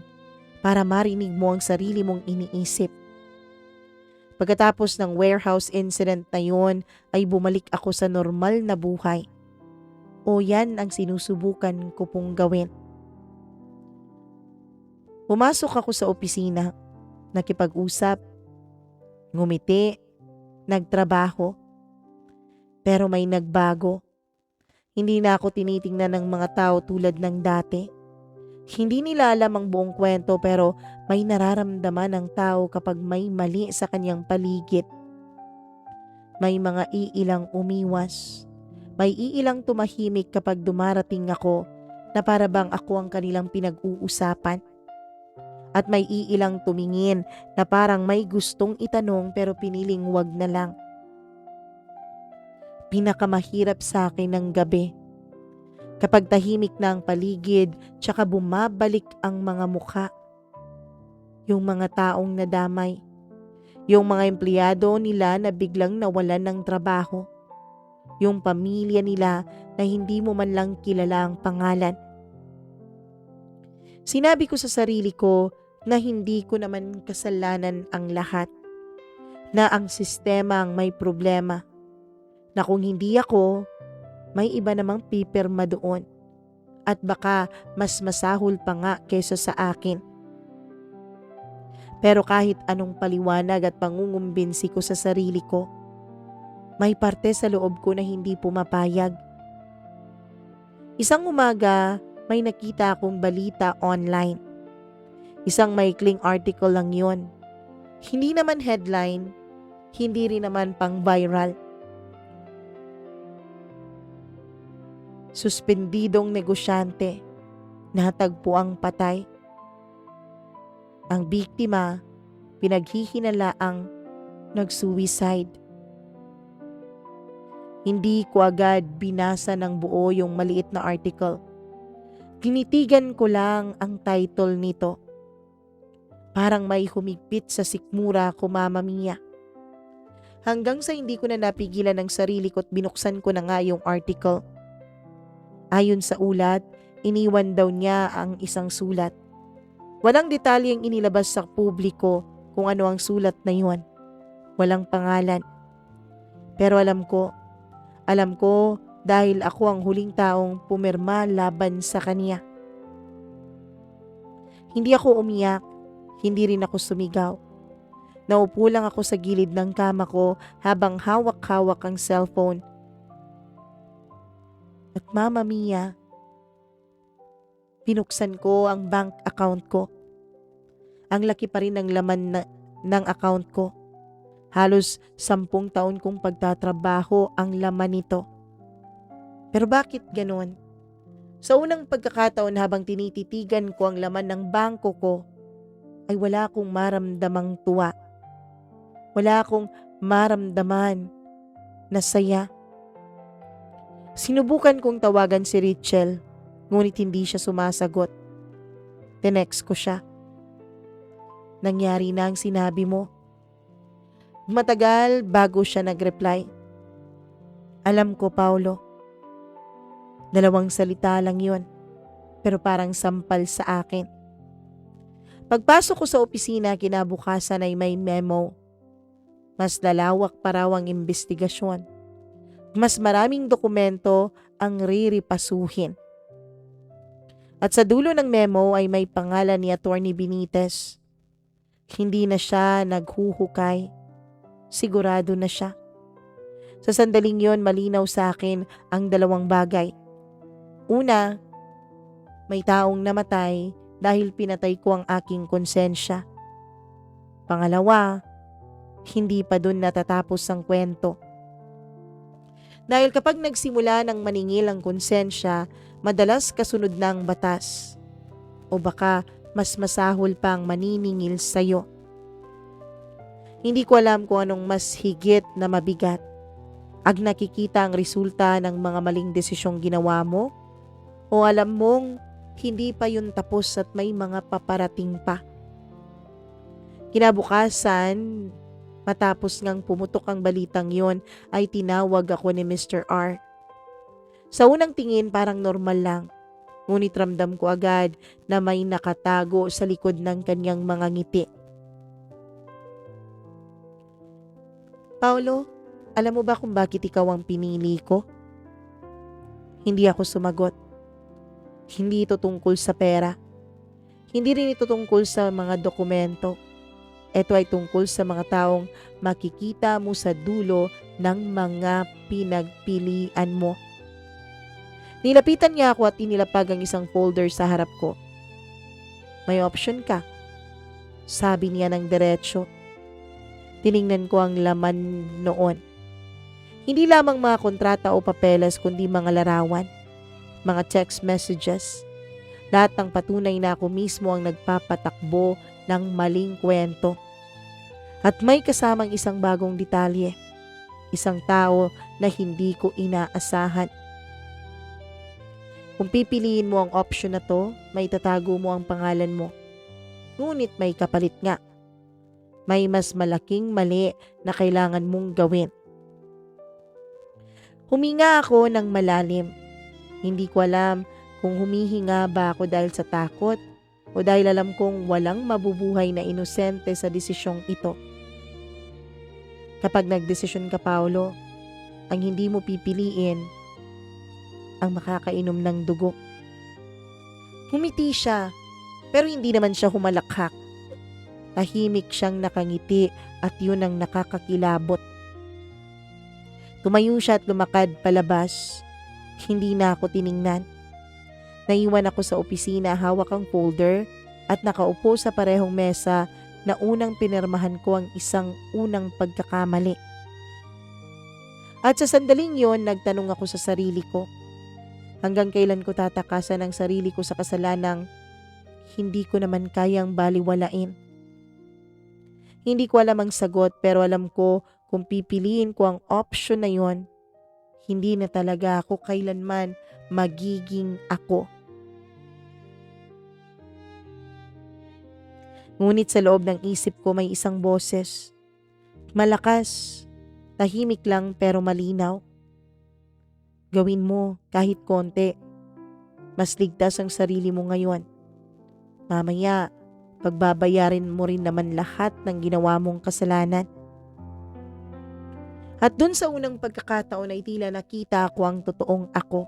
para marinig mo ang sarili mong iniisip. Pagkatapos ng warehouse incident na yon ay bumalik ako sa normal na buhay. O yan ang sinusubukan ko pong gawin. Pumasok ako sa opisina, nakipag-usap, ngumiti, nagtrabaho. Pero may nagbago. Hindi na ako tinitingnan ng mga tao tulad ng dati. Hindi nila alam ang buong kwento pero may nararamdaman ang tao kapag may mali sa kanyang paligid. May mga iilang umiwas. May iilang tumahimik kapag dumarating ako na para bang ako ang kanilang pinag-uusapan. At may iilang tumingin na parang may gustong itanong pero piniling wag na lang. Pinakamahirap sa akin ng gabi. Kapag tahimik na ang paligid, tsaka bumabalik ang mga mukha. Yung mga taong nadamay. Yung mga empleyado nila na biglang nawalan ng trabaho. Yung pamilya nila na hindi mo man lang kilala ang pangalan. Sinabi ko sa sarili ko na hindi ko naman kasalanan ang lahat. Na ang sistema ang may problema. Na kung hindi ako, may iba namang pipirma doon. At baka mas masahol pa nga kaysa sa akin. Pero kahit anong paliwanag at pangungumbinsi ko sa sarili ko, may parte sa loob ko na hindi pumapayag. Isang umaga, may nakita akong balita online. Isang maikling article lang yon. Hindi naman headline, hindi rin naman pang viral. Suspendidong negosyante, natagpo ang patay. Ang biktima, pinaghihinalaang nag-suicide. Hindi ko agad binasa ng buo yung maliit na article. Tinitigan ko lang ang title nito. Parang may humigpit sa sikmura ko, Mama Mia. Hanggang sa hindi ko na napigilan ng sarili ko at binuksan ko na nga yung article. Ayon sa ulat, iniwan daw niya ang isang sulat. Walang detalyeng inilabas sa publiko kung ano ang sulat na yun. Walang pangalan. Pero alam ko dahil ako ang huling taong pumirma laban sa kanya. Hindi ako umiyak, hindi rin ako sumigaw. Naupo lang ako sa gilid ng kama ko habang hawak-hawak ang cellphone. At Mama Mia, binuksan ko ang bank account ko. Ang laki pa rin ng laman ng account ko. Halos 10 taon kong pagtatrabaho ang laman nito. Pero bakit ganon? Sa unang pagkakataon habang tinititigan ko ang laman ng bangko ko, ay wala akong maramdamang tuwa. Wala akong maramdaman na saya. Sinubukan kong tawagan si Richel, ngunit hindi siya sumasagot. Tinext ko siya. Nangyari na ang sinabi mo. Matagal bago siya nag-reply. Alam ko, Paulo. 2 salita lang yun, pero parang sampal sa akin. Pagpasok ko sa opisina kinabukasan ay may memo. Mas lalawak pa raw ang investigasyon. Mas maraming dokumento ang riripasuhin. At sa dulo ng memo ay may pangalan ni Attorney Benitez. Hindi na siya naghuhukay. Sigurado na siya. Sa sandaling yon, malinaw sa akin ang 2 bagay. Una, may taong namatay dahil pinatay ko ang aking konsensya. Pangalawa, hindi pa dun natatapos ang kwento. Dahil kapag nagsimula ng maningil ang konsensya, madalas kasunod na ang batas. O baka mas masahol pang maniningil sa'yo. Hindi ko alam kung anong mas higit na mabigat. Ag nakikita ang resulta ng mga maling desisyong ginawa mo? O alam mong hindi pa yun tapos at may mga paparating pa? Kinabukasan, matapos ngang pumutok ang balitang yon, ay tinawag ako ni Mr. R. Sa unang tingin parang normal lang. Ngunit ramdam ko agad na may nakatago sa likod ng kanyang mga ngiti. Paulo, alam mo ba kung bakit ikaw ang pinili ko? Hindi ako sumagot. Hindi ito tungkol sa pera. Hindi rin ito tungkol sa mga dokumento. Ito ay tungkol sa mga taong makikita mo sa dulo ng mga pinagpilian mo. Nilapitan niya ako at inilapag ang isang folder sa harap ko. May option ka, sabi niya ng diretsyo. Tiningnan ko ang laman noon. Hindi lamang mga kontrata o papeles kundi mga larawan, mga text messages. Lahat ng patunay na ako mismo ang nagpapatakbo ng maling kwento. At may kasamang isang bagong detalye, isang tao na hindi ko inaasahan. Kung pipiliin mo ang option na to, may tatago mo ang pangalan mo. Ngunit may kapalit nga. May mas malaking mali na kailangan mong gawin. Huminga ako ng malalim. Hindi ko alam kung humihinga ba ako dahil sa takot o dahil alam kong walang mabubuhay na inosente sa desisyong ito. Kapag nagdesisyon ka, Paolo, ang hindi mo pipiliin ang makakainom ng dugo. Humiti siya, pero hindi naman siya humalakhak. Tahimik siyang nakangiti at yun ang nakakakilabot. Tumayo siya at lumakad palabas. Hindi na ako tiningnan. Naiwan ako sa opisina, hawak ang folder at nakaupo sa parehong mesa na unang pinirmahan ko ang isang unang pagkakamali. At sa sandaling yon, nagtanong ako sa sarili ko. Hanggang kailan ko tatakasan ang sarili ko sa kasalanang hindi ko naman kayang baliwalain? Hindi ko alam ang sagot, pero alam ko kung pipiliin ko ang option na yon, hindi na talaga ako kailanman magiging ako. Ngunit sa loob ng isip ko may isang boses. Malakas, tahimik lang pero malinaw. Gawin mo kahit konti. Mas ligtas ang sarili mo ngayon. Mamaya, pagbabayarin mo rin naman lahat ng ginawa mong kasalanan. At dun sa unang pagkakataon ay tila nakita ko ang totoong ako.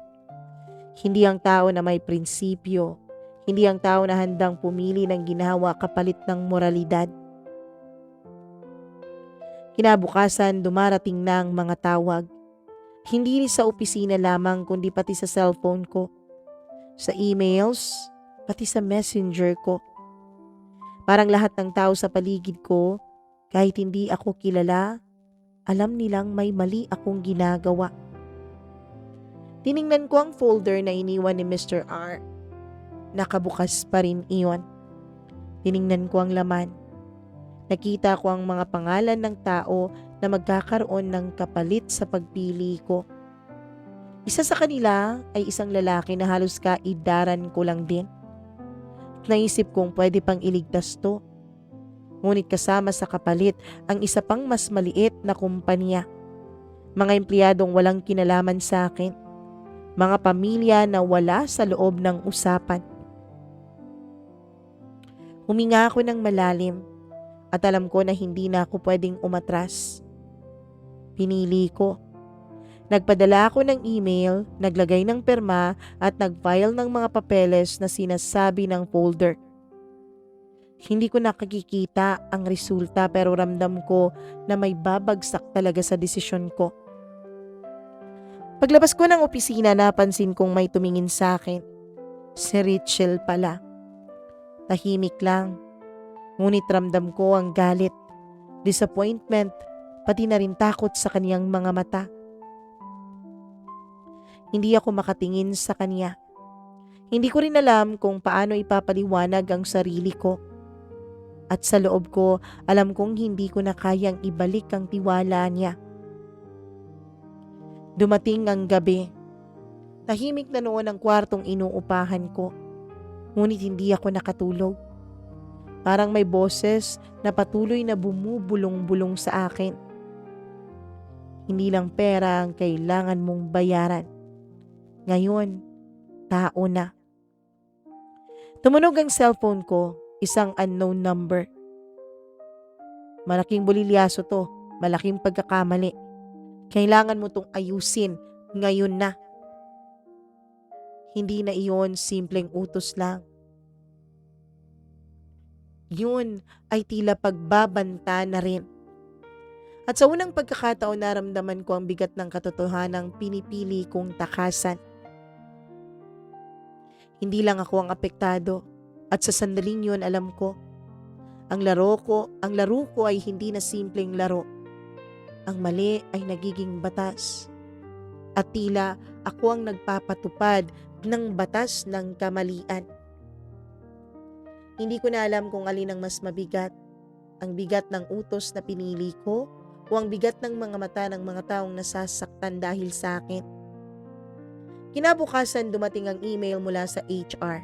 Hindi ang tao na may prinsipyo. Hindi ang tao na handang pumili ng ginhawa kapalit ng moralidad. Kinabukasan, dumarating na ang mga tawag. Hindi sa opisina lamang kundi pati sa cellphone ko. Sa emails, pati sa messenger ko. Parang lahat ng tao sa paligid ko, kahit hindi ako kilala, alam nilang may mali akong ginagawa. Tiningnan ko ang folder na iniwan ni Mr. R. Nakabukas pa rin iyon. Tiningnan ko ang laman. Nakita ko ang mga pangalan ng tao na magkakaroon ng kapalit sa pagpili ko. Isa sa kanila ay isang lalaki na halos kaidaran ko lang din. Naisip kong pwede pang iligtas to. Ngunit kasama sa kapalit ang isa pang mas maliit na kumpanya. Mga empleyadong walang kinalaman sa akin. Mga pamilya na wala sa loob ng usapan. Huminga ako ng malalim at alam ko na hindi na ako pwedeng umatras. Pinili ko. Nagpadala ako ng email, naglagay ng perma at nag-file ng mga papeles na sinasabi ng folder. Hindi ko nakikita ang resulta pero ramdam ko na may babagsak talaga sa desisyon ko. Paglabas ko ng opisina, napansin kong may tumingin sa akin. Si Rachel pala. Tahimik lang. Ngunit ramdam ko ang galit, disappointment, pati na rin takot sa kaniyang mga mata. Hindi ako makatingin sa kaniya. Hindi ko rin alam kung paano ipapaliwanag ang sarili ko. At sa loob ko, alam kong hindi ko na kayang ibalik ang tiwala niya. Dumating ang gabi. Tahimik na noon ang kwartong inuupahan ko. Ngunit hindi ako nakatulog. Parang may boses na patuloy na bumubulong-bulong sa akin. Hindi lang pera ang kailangan mong bayaran. Ngayon, tao na. Tumunog ang cellphone ko, isang unknown number. Malaking bulilyaso to, malaking pagkakamali. Kailangan mo tong ayusin ngayon na. Hindi na iyon simpleng utos lang. Yun ay tila pagbabanta na rin. At sa unang pagkakataon, naramdaman ko ang bigat ng katotohanang pinipili kong takasan. Hindi lang ako ang apektado. At sa sandaling yun, alam ko, ang laro ko ay hindi na simpleng laro. ang mali ay nagiging batas. At tila ako ang nagpapatupad ng batas ng kamalian. Hindi ko na alam kung alin ang mas mabigat, ang bigat ng utos na pinili ko o ang bigat ng mga mata ng mga taong nasasaktan dahil sa akin. Kinabukasan dumating ang email mula sa HR.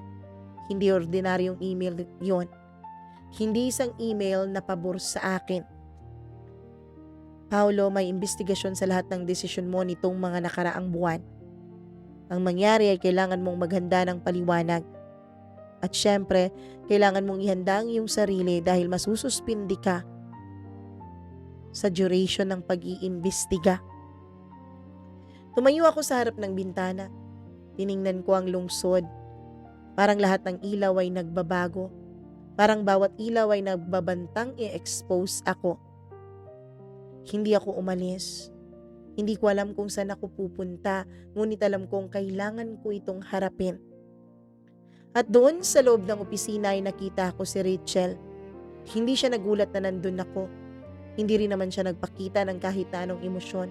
Hindi ordinaryong email yon. Hindi isang email na pabor sa akin. Paolo, may investigasyon sa lahat ng desisyon mo nitong mga nakaraang buwan. Ang mangyari ay kailangan mong maghanda ng paliwanag. At syempre, kailangan mong ihanda ang iyong sarili dahil masususpindi ka sa duration ng pag-iimbestiga. Tumayo ako sa harap ng bintana. Tiningnan ko ang lungsod. Parang lahat ng ilaw ay nagbabago. Parang bawat ilaw ay nagbabantang i-expose ako. Hindi ako umalis. Hindi ko alam kung saan ako pupunta, ngunit alam kong kailangan ko itong harapin. At doon sa loob ng opisina ay nakita ko si Rachel. Hindi siya nagulat na nandun ako. Hindi rin naman siya nagpakita ng kahit na anong emosyon.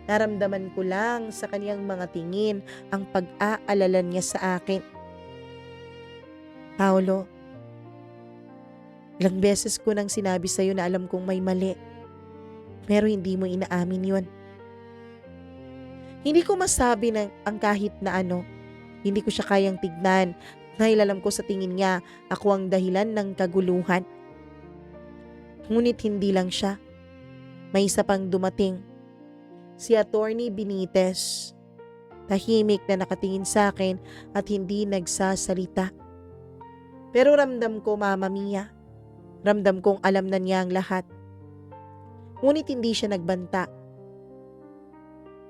Naramdaman ko lang sa kaniyang mga tingin ang pag-aalala niya sa akin. Paolo, ilang beses ko nang sinabi sa'yo na alam kong may mali. Pero hindi mo inaamin yun. Hindi ko masabi ng ang kahit na ano. Hindi ko siya kayang tignan dahil alam ko sa tingin niya ako ang dahilan ng kaguluhan. Ngunit hindi lang siya. May isa pang dumating. Si Attorney Benitez. Tahimik na nakatingin sa akin at hindi nagsasalita. Pero ramdam ko, Mama Mia. Ramdam kong alam na niya ang lahat. Ngunit hindi siya nagbanta.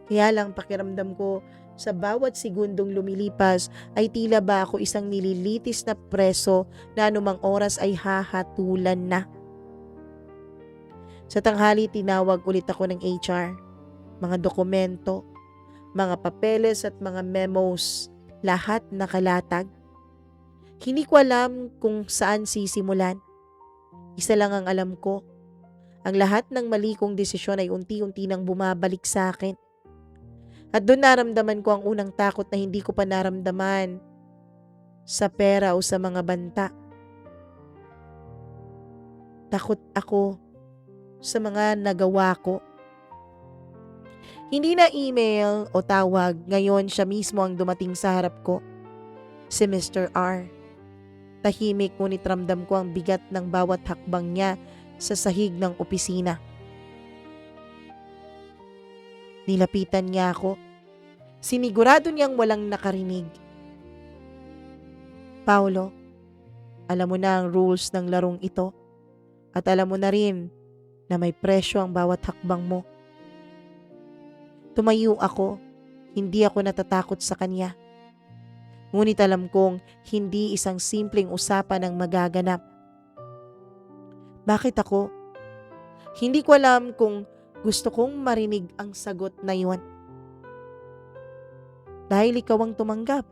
Kaya lang pakiramdam ko sa bawat segundong lumilipas ay tila ba ako isang nililitis na preso na anumang oras ay hahatulan na. Sa tanghali tinawag ulit ako ng HR. Mga dokumento, mga papeles at mga memos, lahat nakalatag. Hindi ko alam kung saan sisimulan. Isa lang ang alam ko. Ang lahat ng mali kong desisyon ay unti-unti nang bumabalik sa akin. At doon naramdaman ko ang unang takot na hindi ko pa naramdaman sa pera o sa mga banta. Takot ako sa mga nagawa ko. Hindi na email o tawag, ngayon siya mismo ang dumating sa harap ko. Si Mr. R. Tahimik ngunit ramdam ko ang bigat ng bawat hakbang niya sa sahig ng opisina. Nilapitan niya ako. Sinigurado niyang walang nakarinig. Paolo, alam mo na ang rules ng larong ito at alam mo na rin na may presyo ang bawat hakbang mo. Tumayo ako. Hindi ako natatakot sa kanya. Ngunit alam kong hindi isang simpleng usapan ang magaganap. Bakit ako? Hindi ko alam kung gusto kong marinig ang sagot na yun. Dahil ikaw ang tumanggap.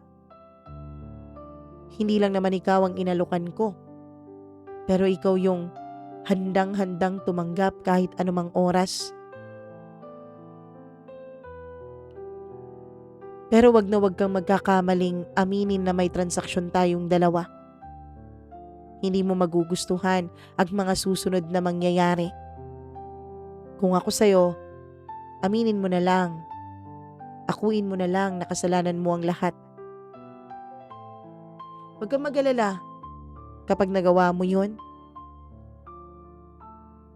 Hindi lang naman ikaw ang inalukan ko. Pero ikaw yung handang-handang tumanggap kahit anumang oras. Pero wag na wag kang magkakamaling aminin na may transaksyon tayong dalawa. Hindi mo magugustuhan ang mga susunod na mangyayari. Kung ako sa'yo, aminin mo na lang. Akuin mo na lang na kasalanan mo ang lahat. Huwag kang mag-alala. Kapag nagawa mo yun,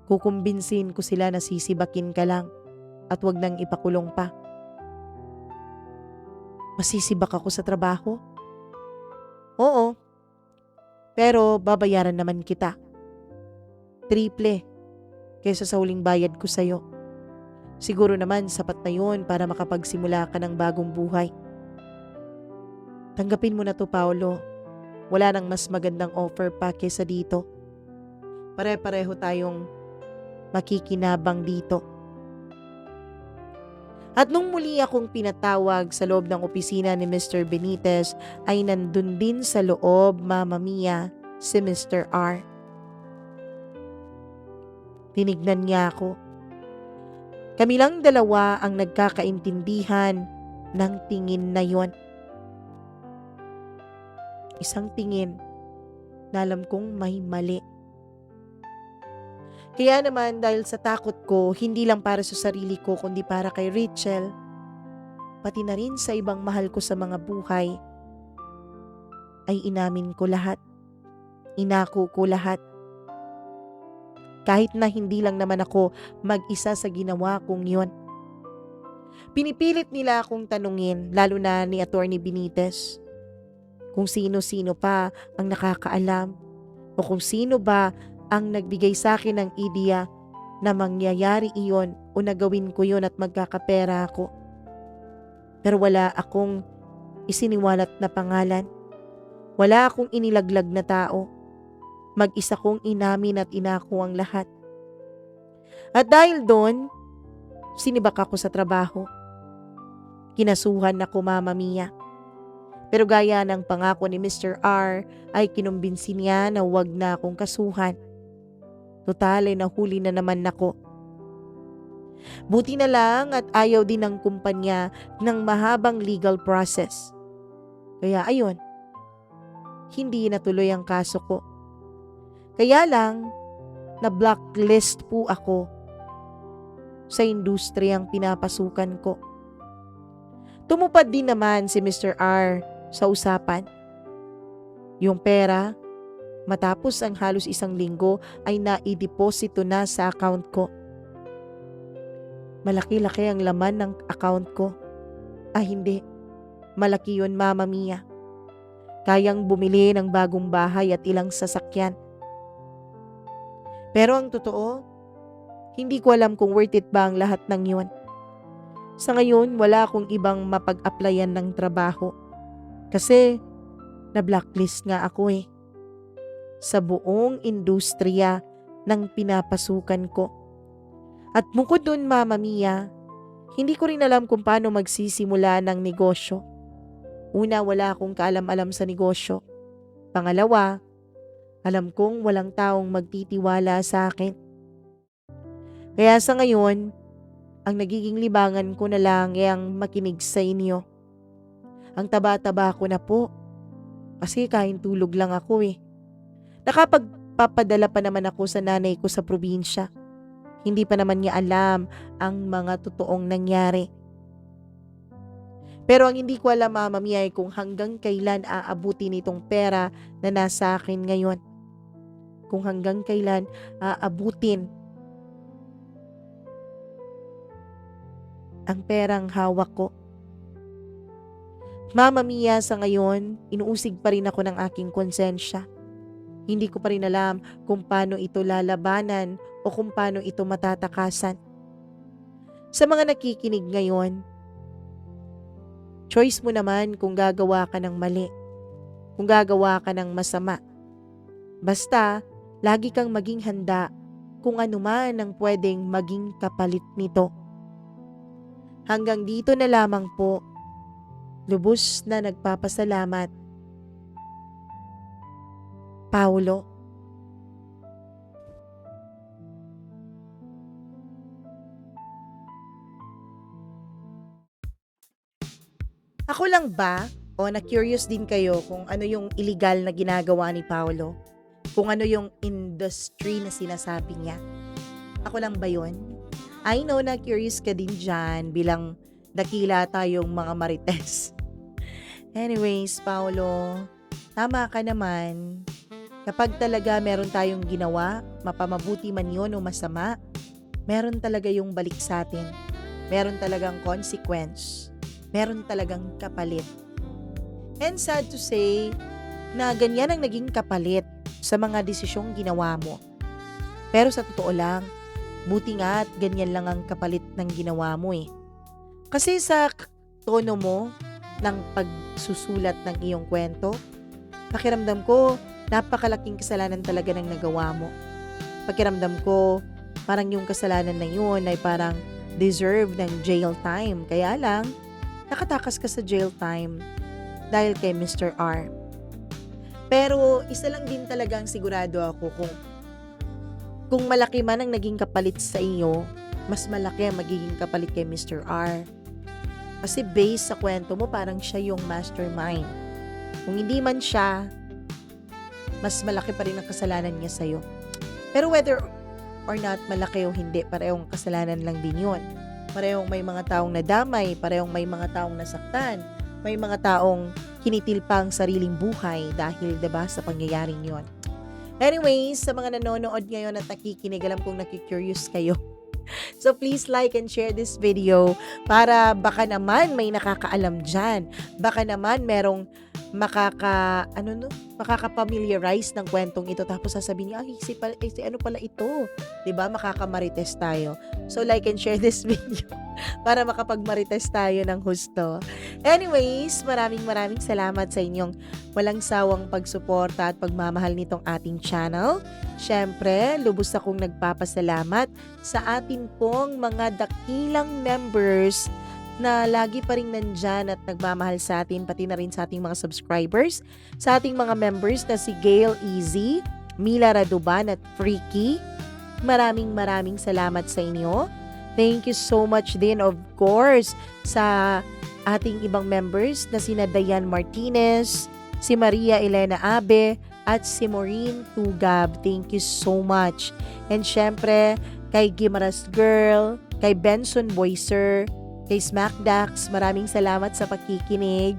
kukumbinsin ko sila na sisibakin ka lang at wag nang ipakulong pa. Masisibak ako sa trabaho? Oo. Pero babayaran naman kita. Triple kaysa sa huling bayad ko sa'yo. Siguro naman sapat na yun para makapagsimula ka ng bagong buhay. Tanggapin mo na to, Paolo. Wala nang mas magandang offer pa kaysa dito. Pare-pareho tayong makikinabang dito. At nung muli akong pinatawag sa loob ng opisina ni Mr. Benitez ay nandun din sa loob, Mama Mia, si Mr. R. Tinignan niya ako. Kami lang dalawa ang nagkakaintindihan ng tingin na yon. Isang tingin na alam kong may mali. Kaya naman dahil sa takot ko, hindi lang para sa sarili ko kundi para kay Rachel, pati na rin sa ibang mahal ko sa mga buhay, ay inamin ko lahat. Inako ko lahat. Kahit na hindi lang naman ako mag-isa sa ginawa kong yon. Pinipilit nila akong tanungin, lalo na ni Attorney Benitez, kung sino-sino pa ang nakakaalam o kung sino ba ang nagbigay sa akin ng ideya na mangyayari iyon o nagawin ko yon at magkakapera ako. Pero wala akong isiniwalat na pangalan. Wala akong inilaglag na tao. Mag-isa kong inamin at inako ang lahat. At dahil doon, sinibak ako sa trabaho. Kinasuhan ako, Mama Mia. Pero gaya ng pangako ni Mr. R ay kinumbinsi niya na huwag na akong kasuhan. Total ay nahuli na naman ako. Buti na lang at ayaw din ng kumpanya ng mahabang legal process. Kaya ayun, hindi natuloy ang kaso ko. Kaya lang, na-blacklist po ako sa industriyang pinapasukan ko. Tumupad din naman si Mr. R sa usapan. Yung pera, matapos ang halos 1 linggo ay naideposito na sa account ko. Malaki-laki ang laman ng account ko. Hindi. Malaki yun, Mama Mia. Kayang bumili ng bagong bahay at ilang sasakyan. Pero ang totoo, hindi ko alam kung worth it ba ang lahat ng yun. Sa ngayon, wala akong ibang mapag-applyan ng trabaho. Kasi, na-blacklist nga ako sa buong industriya ng pinapasukan ko. At bukod dun, Mama Mia, hindi ko rin alam kung paano magsisimula ng negosyo. Una, wala akong kaalam-alam sa negosyo. Pangalawa, alam kong walang taong magtitiwala sa akin. Kaya sa ngayon, ang nagiging libangan ko na lang ay ang makinig sa inyo. Ang taba-taba ko na po. Kasi kain tulog lang ako Nakapagpapadala pa naman ako sa nanay ko sa probinsya. Hindi pa naman niya alam ang mga totoong nangyari. Pero ang hindi ko alam, Mama Mia, ay kung hanggang kailan aabutin itong pera na nasa akin ngayon. Kung hanggang kailan aabutin ang perang hawak ko. Mama Mia, sa ngayon, inuusig pa rin ako ng aking konsensya. Hindi ko pa rin alam kung paano ito lalabanan o kung paano ito matatakasan. Sa mga nakikinig ngayon, choice mo naman kung gagawa ka ng mali, kung gagawa ka ng masama. Basta, lagi kang maging handa kung ano man ang pwedeng maging kapalit nito. Hanggang dito na lamang po. Lubos na nagpapasalamat. Paulo. Ako lang ba? O na-curious din kayo kung ano yung illegal na ginagawa ni Paulo? Kung ano yung industry na sinasabi niya? Ako lang ba yun? I know na curious ka din dyan bilang dakila tayong mga marites. Anyways, Paulo, tama ka naman. Kapag talaga meron tayong ginawa, mapamabuti man yun o masama, meron talaga yung balik sa atin. Meron talagang consequence. Meron talagang kapalit. And sad to say, na ganyan ang naging kapalit sa mga desisyong ginawa mo. Pero sa totoo lang, buti nga at ganyan lang ang kapalit ng ginawa mo Kasi sa tono mo ng pagsusulat ng iyong kwento, pakiramdam ko, napakalaking kasalanan talaga ng nagawa mo. Pakiramdam ko, parang yung kasalanan na yun ay parang deserve ng jail time. Kaya lang, nakatakas ka sa jail time dahil kay Mr. R. Pero isa lang din talagang sigurado ako kung malaki man ang naging kapalit sa iyo, mas malaki ang magiging kapalit kay Mr. R. Kasi based sa kwento mo, parang siya yung mastermind. Kung hindi man siya, mas malaki pa rin ang kasalanan niya sa'yo. Pero whether or not malaki o hindi, parehong kasalanan lang din yun. Parehong may mga taong nadamay, parehong may mga taong nasaktan, may mga taong kinitil pa ang sariling buhay dahil 'di ba sa pangyayaring yon. Anyways, sa mga nanonood ngayon at nakikinig, alam kong nakikurious kayo. So please like and share this video para baka naman may nakakaalam dyan. Baka naman merong makaka-familiarize ng kwentong ito tapos sasabihin niya, si ano pala ito? 'Di ba? Makakamarites tayo. So like and share this video para makapagmarites tayo ng husto. Anyways, maraming salamat sa inyong walang sawang pagsuporta at pagmamahal nitong ating channel. Syempre, lubos akong nagpapasalamat sa atin pong mga dakilang members na lagi pa rin nandyan at nagmamahal sa atin, pati na rin sa ating mga subscribers, sa ating mga members na si Gail Easy, Mila Raduban at Freaky. Maraming salamat sa inyo. Thank you so much din, of course, sa ating ibang members na sina Dayan Martinez, si Maria Elena Abe, at si Maureen Tugab. Thank you so much. And syempre, kay Gimaras Girl, kay Benson Boyser, kay Smackdax, maraming salamat sa pakikinig.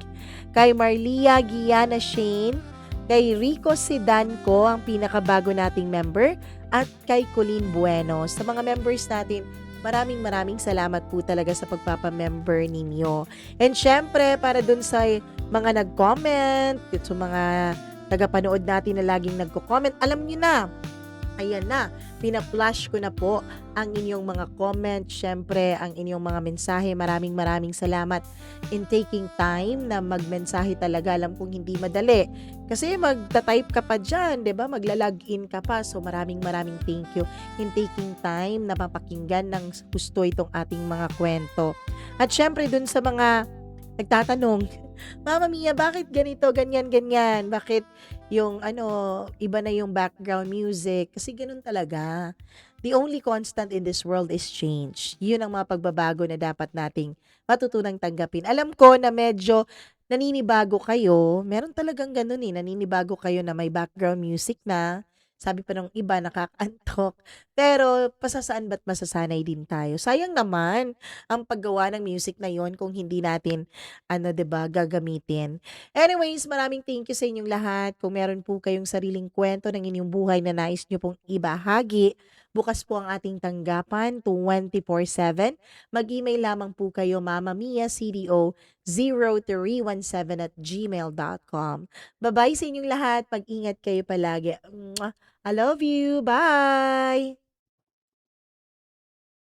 Kay Marlia Giana Shane, kay Rico Sidanco, ang pinakabago nating member, at kay Colleen Bueno. Sa mga members natin, maraming salamat po talaga sa pagpapamember ninyo. And syempre, para dun sa mga nag-comment, sa mga tagapanood natin na laging nagko-comment, alam nyo na, ayan na, pina-flash ko na po ang inyong mga comment, syempre ang inyong mga mensahe. Maraming salamat in taking time na magmensahe talaga. Alam kong hindi madali. Kasi magta-type ka pa dyan, 'di ba? Magla-login ka pa. So maraming thank you in taking time na mapakinggan ng gusto itong ating mga kwento. At syempre dun sa mga nagtatanong, Mama Mia, bakit ganito, ganyan? Bakit yung iba na yung background music? Kasi ganun talaga. The only constant in this world is change. Yun ang mga pagbabago na dapat nating matutunang tanggapin. Alam ko na medyo naninibago kayo. Meron talagang ganun naninibago kayo na may background music na. Sabi pa ng iba, nakakaantok. Pero pasasaan ba't masasanay din tayo? Sayang naman ang paggawa ng music na yon kung hindi natin, 'di ba, gagamitin. Anyways, maraming thank you sa inyong lahat. Kung meron po kayong sariling kwento ng inyong buhay na nais nyo pong ibahagi, bukas po ang ating tanggapan 24/7. Mag-email lamang po kayo mamamiacdo0317@gmail.com. Bye-bye sa inyong lahat. Mag-ingat kayo palagi. Mwah! I love you. Bye!